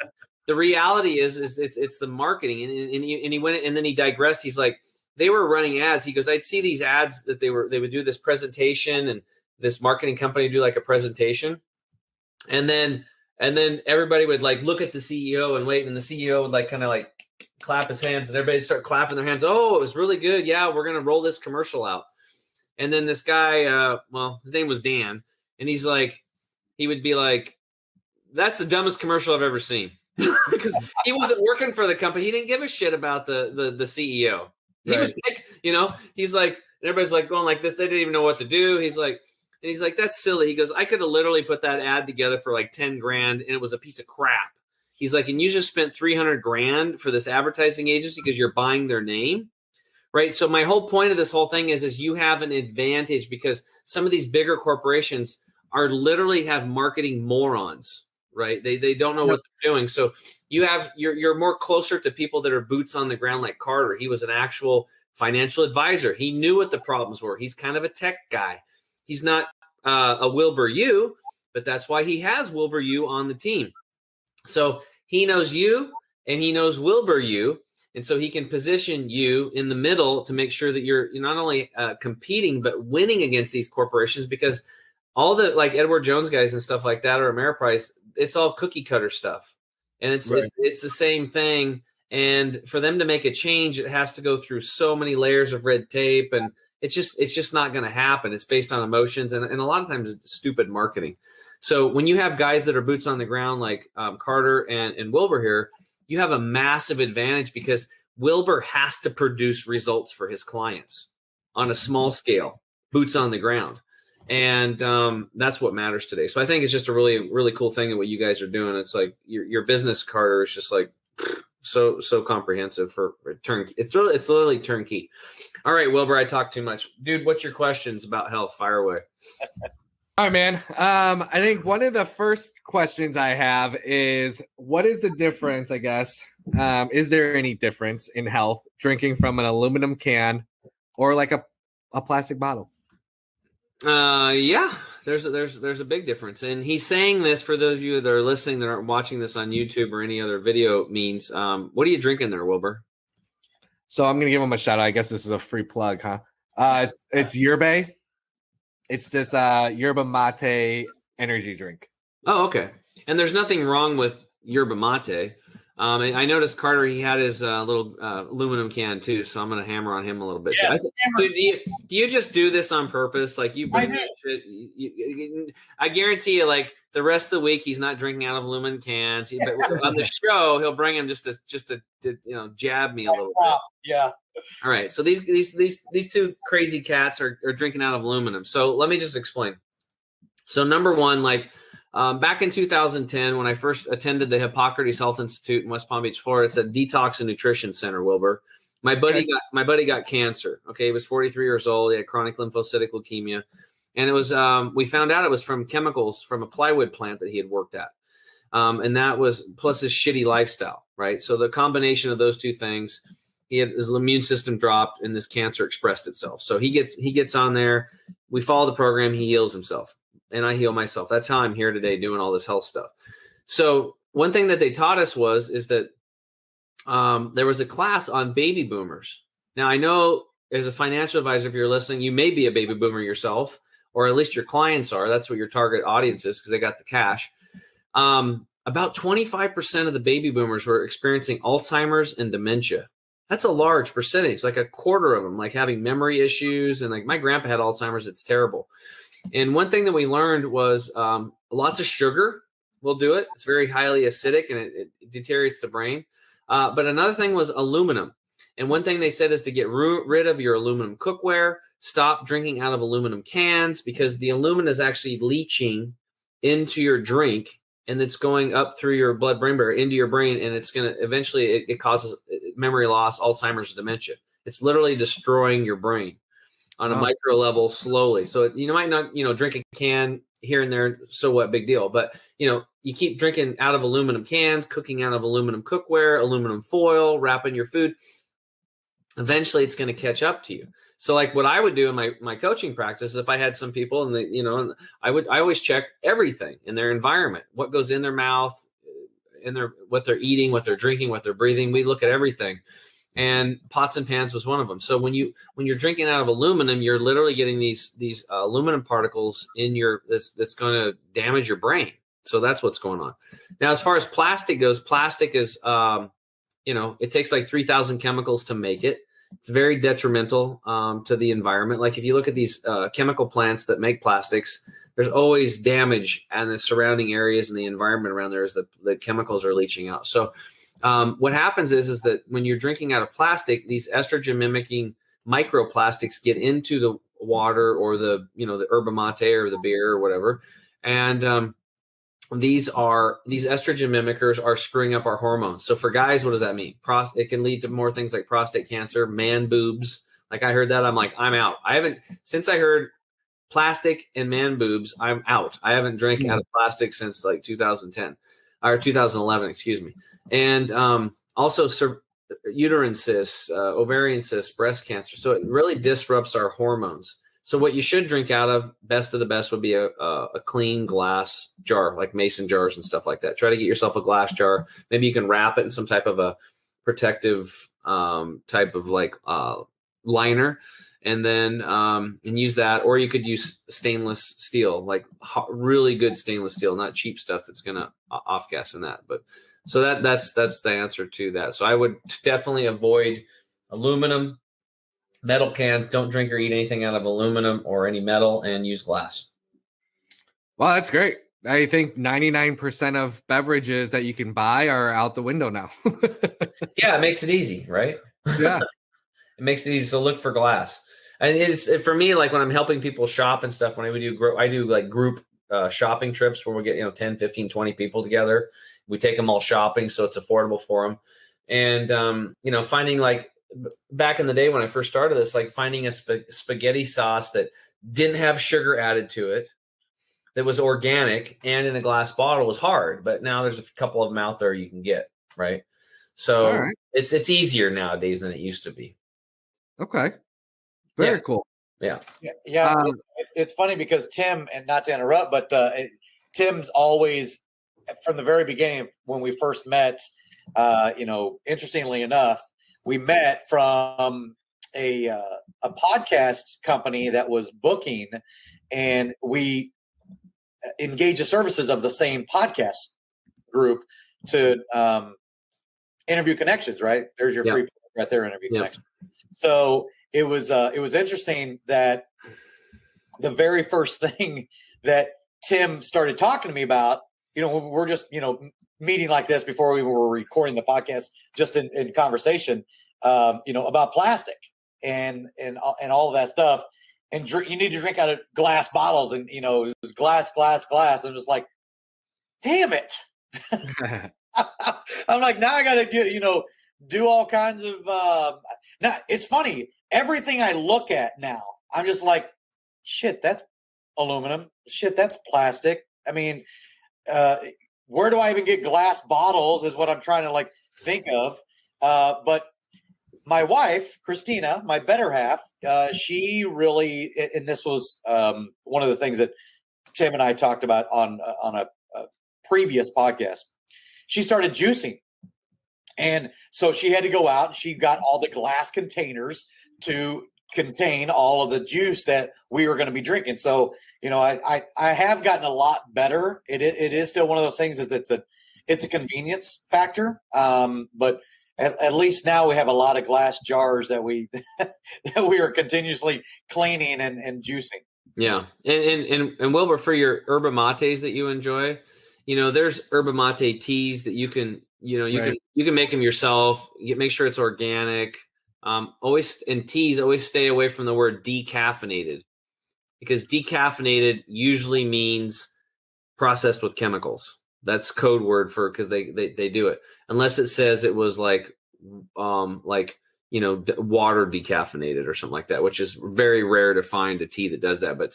the reality is it's the marketing. And he went and then he digressed. He's like, they were running ads. He goes, I'd see these ads that they would do this presentation and this marketing company would do like a presentation. And then everybody would like look at the CEO and wait. And the CEO would like kind of like clap his hands and everybody start clapping their hands. "Oh, it was really good. Yeah, we're going to roll this commercial out." And then this guy, his name was Dan. And he's like, he would be like, "That's the dumbest commercial I've ever seen." Because he wasn't working for the company. He didn't give a shit about the CEO. He was like, he's like, everybody's like going like this. They didn't even know what to do. He's like, "That's silly." He goes, "I could have literally put that ad together for like 10 grand and it was a piece of crap." He's like, "And you just spent 300 grand for this advertising agency because you're buying their name." Right. So my whole point of this whole thing is you have an advantage because some of these bigger corporations are literally have marketing morons, right? They don't know what they're doing. So you're more closer to people that are boots on the ground like Carter. He was an actual financial advisor. He knew what the problems were. He's kind of a tech guy. He's not a Wilbur Yu, but that's why he has Wilbur Yu on the team. So he knows you and he knows Wilbur Yu. And so he can position you in the middle to make sure that you're not only competing, but winning against these corporations, because all the like Edward Jones guys and stuff like that or Ameriprise, it's all cookie cutter stuff. And it's the same thing. And for them to make a change, it has to go through so many layers of red tape. And it's just not going to happen. It's based on emotions. And a lot of times it's stupid marketing. So when you have guys that are boots on the ground, like Carter and Wilbur here, you have a massive advantage because Wilbur has to produce results for his clients on a small scale, boots on the ground. And that's what matters today. So I think it's just a really, really cool thing that what you guys are doing. It's like your business, Carter, is just like so comprehensive for turnkey. It's literally turnkey. All right, Wilbur, I talked too much. Dude, what's your questions about health? Fire away. All right, man. I think one of the first questions I have is, what is the difference, I guess? Is there any difference in health drinking from an aluminum can or like a plastic bottle? Yeah, there's a big difference. And he's saying this for those of you that are listening that aren't watching this on YouTube or any other video means. What are you drinking there, Wilbur? So I'm going to give him a shout out. I guess this is a free plug, huh? It's Yerba. It's this yerba mate energy drink. Oh, okay. And there's nothing wrong with yerba mate. And I noticed Carter, he had his little aluminum can too, so I'm going to hammer on him a little bit. Yeah, do you just do this on purpose? Like you bring that shit, I guarantee you, like the rest of the week, he's not drinking out of aluminum cans. But on the show, he'll bring him just to jab me a little bit. Yeah. All right. So these two crazy cats are drinking out of aluminum. So let me just explain. So number one, like back in 2010, when I first attended the Hippocrates Health Institute in West Palm Beach, Florida, it's a detox and nutrition center, Wilbur. My buddy got cancer. Okay. He was 43 years old. He had chronic lymphocytic leukemia. And it was, we found out it was from chemicals from a plywood plant that he had worked at. And that was plus his shitty lifestyle, right? So the combination of those two things, his immune system dropped and this cancer expressed itself. So he gets on there. We follow the program. He heals himself and I heal myself. That's how I'm here today doing all this health stuff. So one thing that they taught us is that there was a class on baby boomers. Now I know as a financial advisor, if you're listening, you may be a baby boomer yourself, or at least your clients are. That's what your target audience is because they got the cash. About 25% of the baby boomers were experiencing Alzheimer's and dementia. That's a large percentage, like a quarter of them, like having memory issues. And like my grandpa had Alzheimer's. It's terrible. And one thing that we learned was lots of sugar will do it. It's very highly acidic and it deteriorates the brain. But another thing was aluminum. And one thing they said is to get rid of your aluminum cookware, stop drinking out of aluminum cans because the aluminum is actually leaching into your drink and it's going up through your blood-brain barrier into your brain. And it's going to eventually, it causes memory loss, Alzheimer's, dementia. It's literally destroying your brain on a micro level slowly. So you might not, drink a can here and there. So what, big deal. But, you keep drinking out of aluminum cans, cooking out of aluminum cookware, aluminum foil, wrapping your food. Eventually it's going to catch up to you. So like what I would do in my coaching practice, if I had some people and I always check everything in their environment, what goes in their mouth, what they're eating, what they're drinking, what they're breathing. We look at everything, and pots and pans was one of them. So when you're drinking out of aluminum, you're literally getting these aluminum particles in that's going to damage your brain. So that's what's going on. Now, as far as plastic goes, plastic is, it takes like 3,000 chemicals to make it. It's very detrimental to the environment. Like if you look at these chemical plants that make plastics, there's always damage in the surrounding areas and the environment around there as the chemicals are leaching out. So what happens is that when you're drinking out of plastic, these estrogen mimicking microplastics get into the water or the yerba mate or the beer or whatever. And these estrogen mimickers are screwing up our hormones. So for guys, what does that mean? It can lead to more things like prostate cancer, man boobs. Like I heard that, I'm like, I'm out. Since I heard plastic and man boobs, I'm out. I haven't drank out of plastic since like 2010 or 2011, excuse me. And also uterine cysts, ovarian cysts, breast cancer. So it really disrupts our hormones. So what you should drink out of, best of the best, would be a clean glass jar, like mason jars and stuff like that. Try to get yourself a glass jar. Maybe you can wrap it in some type of a protective type of like liner, and then and use that. Or you could use stainless steel, like really good stainless steel, not cheap stuff that's gonna off gas in that. But so that's the answer to that. So I would definitely avoid aluminum. Metal cans, don't drink or eat anything out of aluminum or any metal, and use glass. Well, that's great. I think 99% of beverages that you can buy are out the window now. Yeah, it makes it easy, right? Yeah. It makes it easy. So look for glass. And it's for me, like when I'm helping people shop and stuff, when I do like group shopping trips where we get 10, 15, 20 people together. We take them all shopping, so it's affordable for them. And, finding like back in the day when I first started this, like finding a spaghetti sauce that didn't have sugar added to it, that was organic and in a glass bottle was hard. But now there's a couple of them out there you can get, right? So it's easier nowadays than it used to be. Okay. Very cool. Yeah. It's funny because Tim, and not to interrupt, but Tim's always, from the very beginning when we first met, interestingly enough, we met from a podcast company that was booking, and we engaged the services of the same podcast group to interview connections, right? There's your free right there, interview connection. So it was interesting that the very first thing that Tim started talking to me about, we're just, meeting like this before we were recording the podcast, just in conversation, about plastic and all of that stuff. And you need to drink out of glass bottles, and, it was glass. I'm just like, damn it. I'm like, now I got to get, do all kinds of, now it's funny. Everything I look at now, I'm just like, shit, that's aluminum. Shit, that's plastic. I mean, where do I even get glass bottles is what I'm trying to like think of. But my wife, Christina, my better half, she really, and this was one of the things that Tim and I talked about on a previous podcast. She started juicing. And so she had to go out and she got all the glass containers to contain all of the juice that we were going to be drinking. So, I have gotten a lot better. It is still one of those things is it's a convenience factor. But at least now we have a lot of glass jars that we are continuously cleaning and juicing. Yeah. And Wilbur, for your yerba mates that you enjoy, there's yerba mate teas that you can, you can make them yourself. Make sure it's organic. Always in teas, always stay away from the word decaffeinated, because decaffeinated usually means processed with chemicals. That's code word for, because they do it, unless it says it was like water decaffeinated or something like that, which is very rare to find a tea that does that. But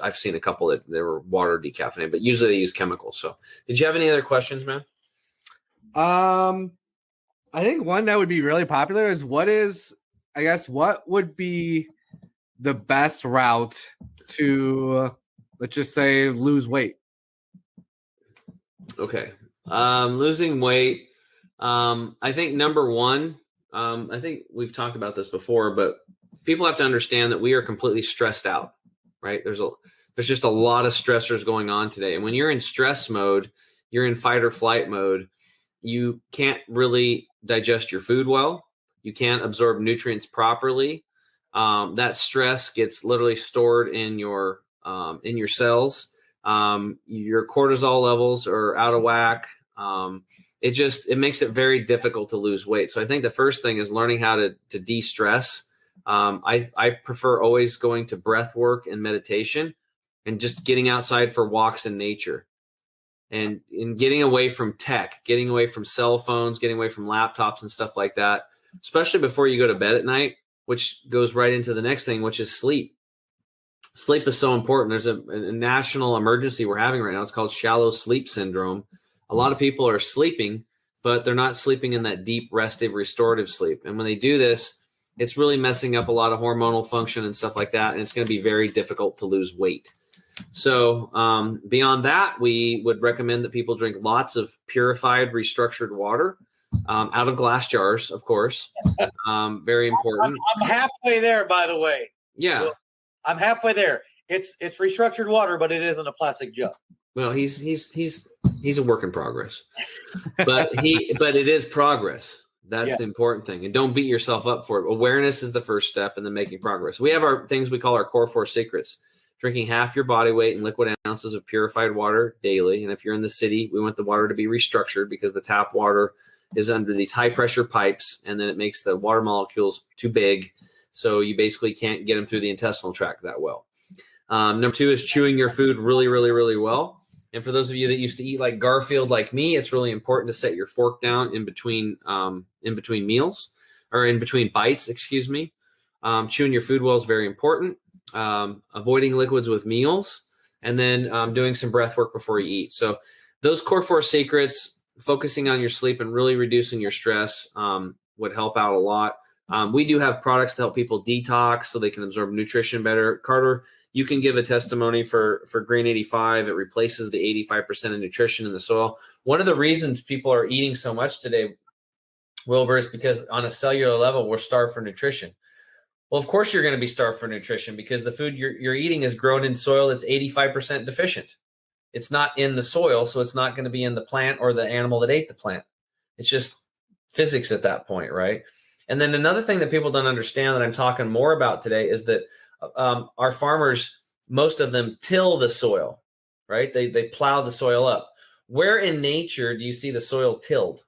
I've seen a couple that they were water decaffeinated, but usually they use chemicals. So, did you have any other questions, man? I think one that would be really popular is what would be the best route to, let's just say, lose weight? Okay. Losing weight. I think number one, I think we've talked about this before, but people have to understand that we are completely stressed out, right? There's just a lot of stressors going on today. And when you're in stress mode, you're in fight or flight mode, you can't really digest your food well. You can't absorb nutrients properly. That stress gets literally stored in your cells. Your cortisol levels are out of whack. It makes it very difficult to lose weight. So I think the first thing is learning how to de-stress. I prefer always going to breath work and meditation and just getting outside for walks in nature. And getting away from tech, getting away from cell phones, getting away from laptops and stuff like that, especially before you go to bed at night, which goes right into the next thing, which is sleep. Sleep is so important. There's a national emergency we're having right now. It's called shallow sleep syndrome. A lot of people are sleeping, but they're not sleeping in that deep, restive, restorative sleep. And when they do this, it's really messing up a lot of hormonal function and stuff like that. And it's going to be very difficult to lose weight. So beyond that, we would recommend that people drink lots of purified, restructured water out of glass jars, of course. Very important. I'm halfway there, by the way. Yeah. Well, I'm halfway there. It's restructured water, but it isn't a plastic jug. Well, he's a work in progress, but it is progress. That's the important thing. And don't beat yourself up for it. Awareness is the first step in the making progress. We have our things we call our core 4 secrets. Drinking half your body weight in liquid ounces of purified water daily. And if you're in the city, we want the water to be restructured because the tap water is under these high pressure pipes, and then it makes the water molecules too big. So you basically can't get them through the intestinal tract that well. Number 2 is chewing your food really, really, really well. And for those of you that used to eat like Garfield, like me, it's really important to set your fork down in between meals, or in between bites, excuse me. Chewing your food well is very important. Avoiding liquids with meals, and then doing some breath work before you eat. So those core 4 secrets, focusing on your sleep and really reducing your stress, would help out a lot. We do have products to help people detox so they can absorb nutrition better. Carter, you can give a testimony for Green 85. It replaces the 85% of nutrition in the soil. One of the reasons people are eating so much today, Wilbur, is because on a cellular level, we're starved for nutrition. Well, of course you're going to be starved for nutrition because the food you're eating is grown in soil that's 85% deficient. It's not in the soil, so it's not going to be in the plant or the animal that ate the plant. It's just physics at that point, right? And then another thing that people don't understand that I'm talking more about today is that our farmers, most of them till the soil, right? They plow the soil up. Where in nature do you see the soil tilled?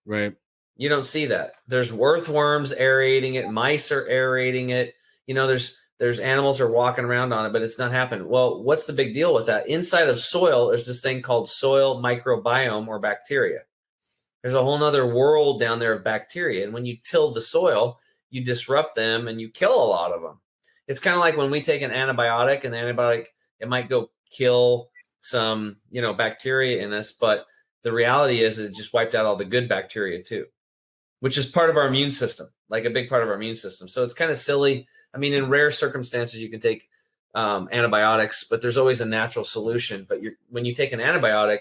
Right. You don't see that. There's earthworms aerating it. Mice are aerating it. There's animals are walking around on it, but it's not happening. Well, what's the big deal with that? Inside of soil, there's this thing called soil microbiome or bacteria. There's a whole nother world down there of bacteria. And when you till the soil, you disrupt them and you kill a lot of them. It's kind of like when we take an antibiotic, and the antibiotic, it might go kill some, bacteria in us, but the reality is it just wiped out all the good bacteria too, which is part of our immune system, like a big part of our immune system. So it's kind of silly. I mean, in rare circumstances, you can take antibiotics, but there's always a natural solution. But when you take an antibiotic,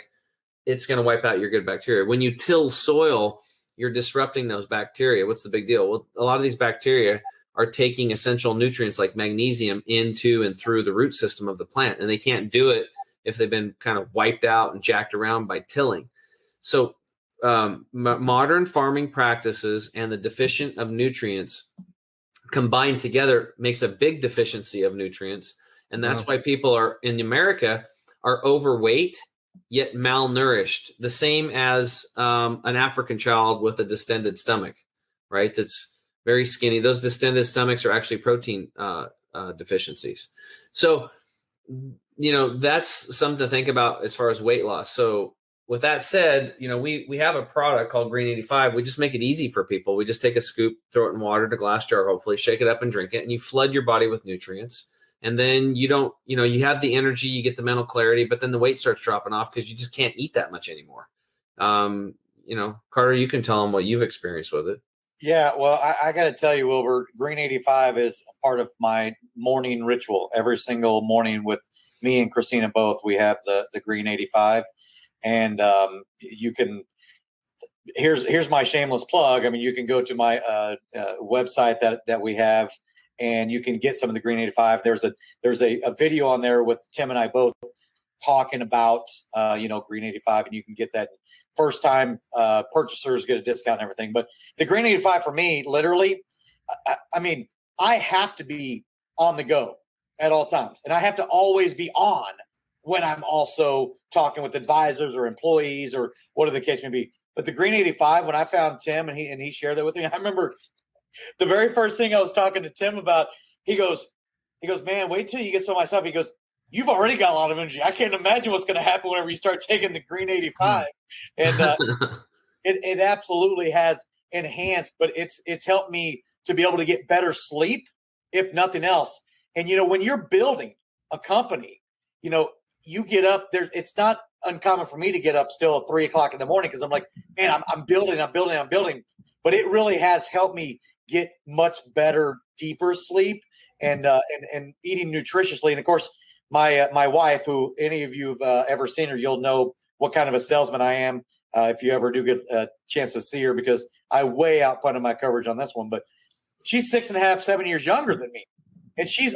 it's going to wipe out your good bacteria. When you till soil, you're disrupting those bacteria. What's the big deal? Well, a lot of these bacteria are taking essential nutrients like magnesium into and through the root system of the plant, and they can't do it if they've been kind of wiped out and jacked around by tilling. So modern farming practices and the deficient of nutrients combined together makes a big deficiency of nutrients. And that's why people are in America are overweight, yet malnourished, the same as an African child with a distended stomach, right? That's very skinny. Those distended stomachs are actually protein deficiencies. So, that's something to think about as far as weight loss. So with that said, we have a product called Green 85. We just make it easy for people. We just take a scoop, throw it in water in a glass jar, hopefully shake it up and drink it. And you flood your body with nutrients. And then you don't, you have the energy, you get the mental clarity, but then the weight starts dropping off because you just can't eat that much anymore. Carter, you can tell them what you've experienced with it. Yeah, well, I got to tell you, Wilbur, Green 85 is a part of my morning ritual. Every single morning with me and Christina both, we have the Green 85. And you can, here's my shameless plug. I mean, you can go to my website that we have, and you can get some of the Green 85. There's a video on there with Tim and I both talking about, Green 85, and you can get that. First time purchasers get a discount and everything. But the Green 85 for me, literally, I mean, I have to be on the go at all times. And I have to always be on when I'm also talking with advisors or employees or whatever the case may be. But the Green 85, when I found Tim and he shared that with me, I remember the very first thing I was talking to Tim about, he goes, man, wait till you get some of my stuff. He goes, you've already got a lot of energy. I can't imagine what's going to happen whenever you start taking the Green 85. And it absolutely has enhanced, but it's helped me to be able to get better sleep, if nothing else. And, when you're building a company, you get up there. It's not uncommon for me to get up still at 3 o'clock in the morning because I'm like, man, I'm building. But it really has helped me get much better, deeper sleep and eating nutritiously. And of course, my wife, who any of you have ever seen her, you'll know what kind of a salesman I am if you ever do get a chance to see her, because I way outpunted my coverage on this one. But she's 6.5, 7 years younger than me. And she's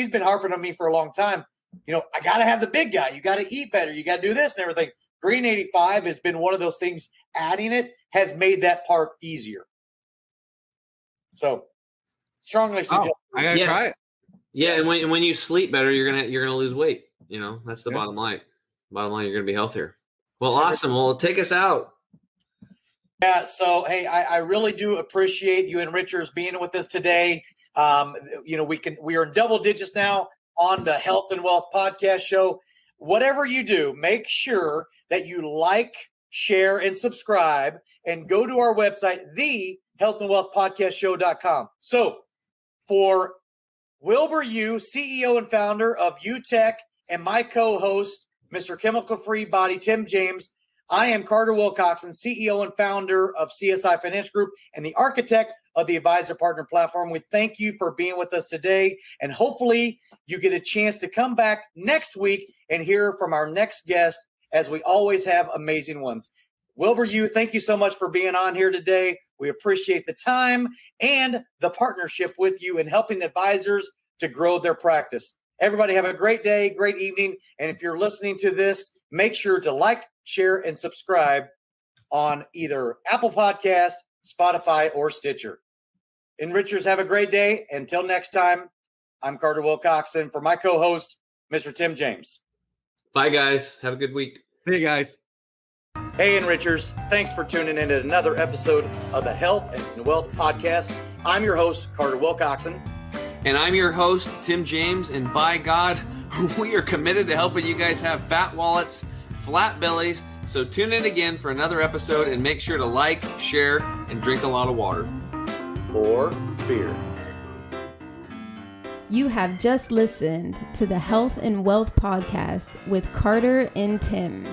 been harping on me for a long time. I got to have the big guy. You got to eat better. You got to do this and everything. Green 85 has been one of those things. Adding it has made that part easier. So strongly suggest. I got to try it. Yeah, and when you sleep better, you're gonna lose weight. That's the bottom line. Bottom line, you're gonna be healthier. Well, awesome. Well, take us out. Yeah. So, hey, I really do appreciate you and Richards being with us today. We are in double digits now on the Health and Wealth podcast show. whatever you do, make sure that you like, share, and subscribe, and go to our website, thehealthandwealthpodcastshow.com. So for Wilbur Yu, CEO and founder of Youtech, and my co-host, Mr. Chemical Free Body, Tim James, I am Carter Wilcoxon, CEO and founder of CSI Finance Group and the architect of the Advisor Partner Platform. We thank you for being with us today, and hopefully you get a chance to come back next week and hear from our next guest, as we always have amazing ones. Wilbur Yu, thank you so much for being on here today. We appreciate the time and the partnership with you in helping advisors to grow their practice. Everybody have a great day, great evening. And if you're listening to this, make sure to like, share, and subscribe on either Apple Podcast, Spotify, or Stitcher. Enrichers, have a great day. Until next time, I'm Carter Wilcoxon for my co-host, Mr. Tim James. Bye, guys. Have a good week. See you guys. Hey, Enrichers. Thanks for tuning in to another episode of the Health and Wealth Podcast. I'm your host, Carter Wilcoxon. And I'm your host, Tim James. And by God, we are committed to helping you guys have fat wallets, flat bellies. So tune in again for another episode, and make sure to like, share, and drink a lot of water. Or beer. You have just listened to the Health and Wealth Podcast with Carter and Tim.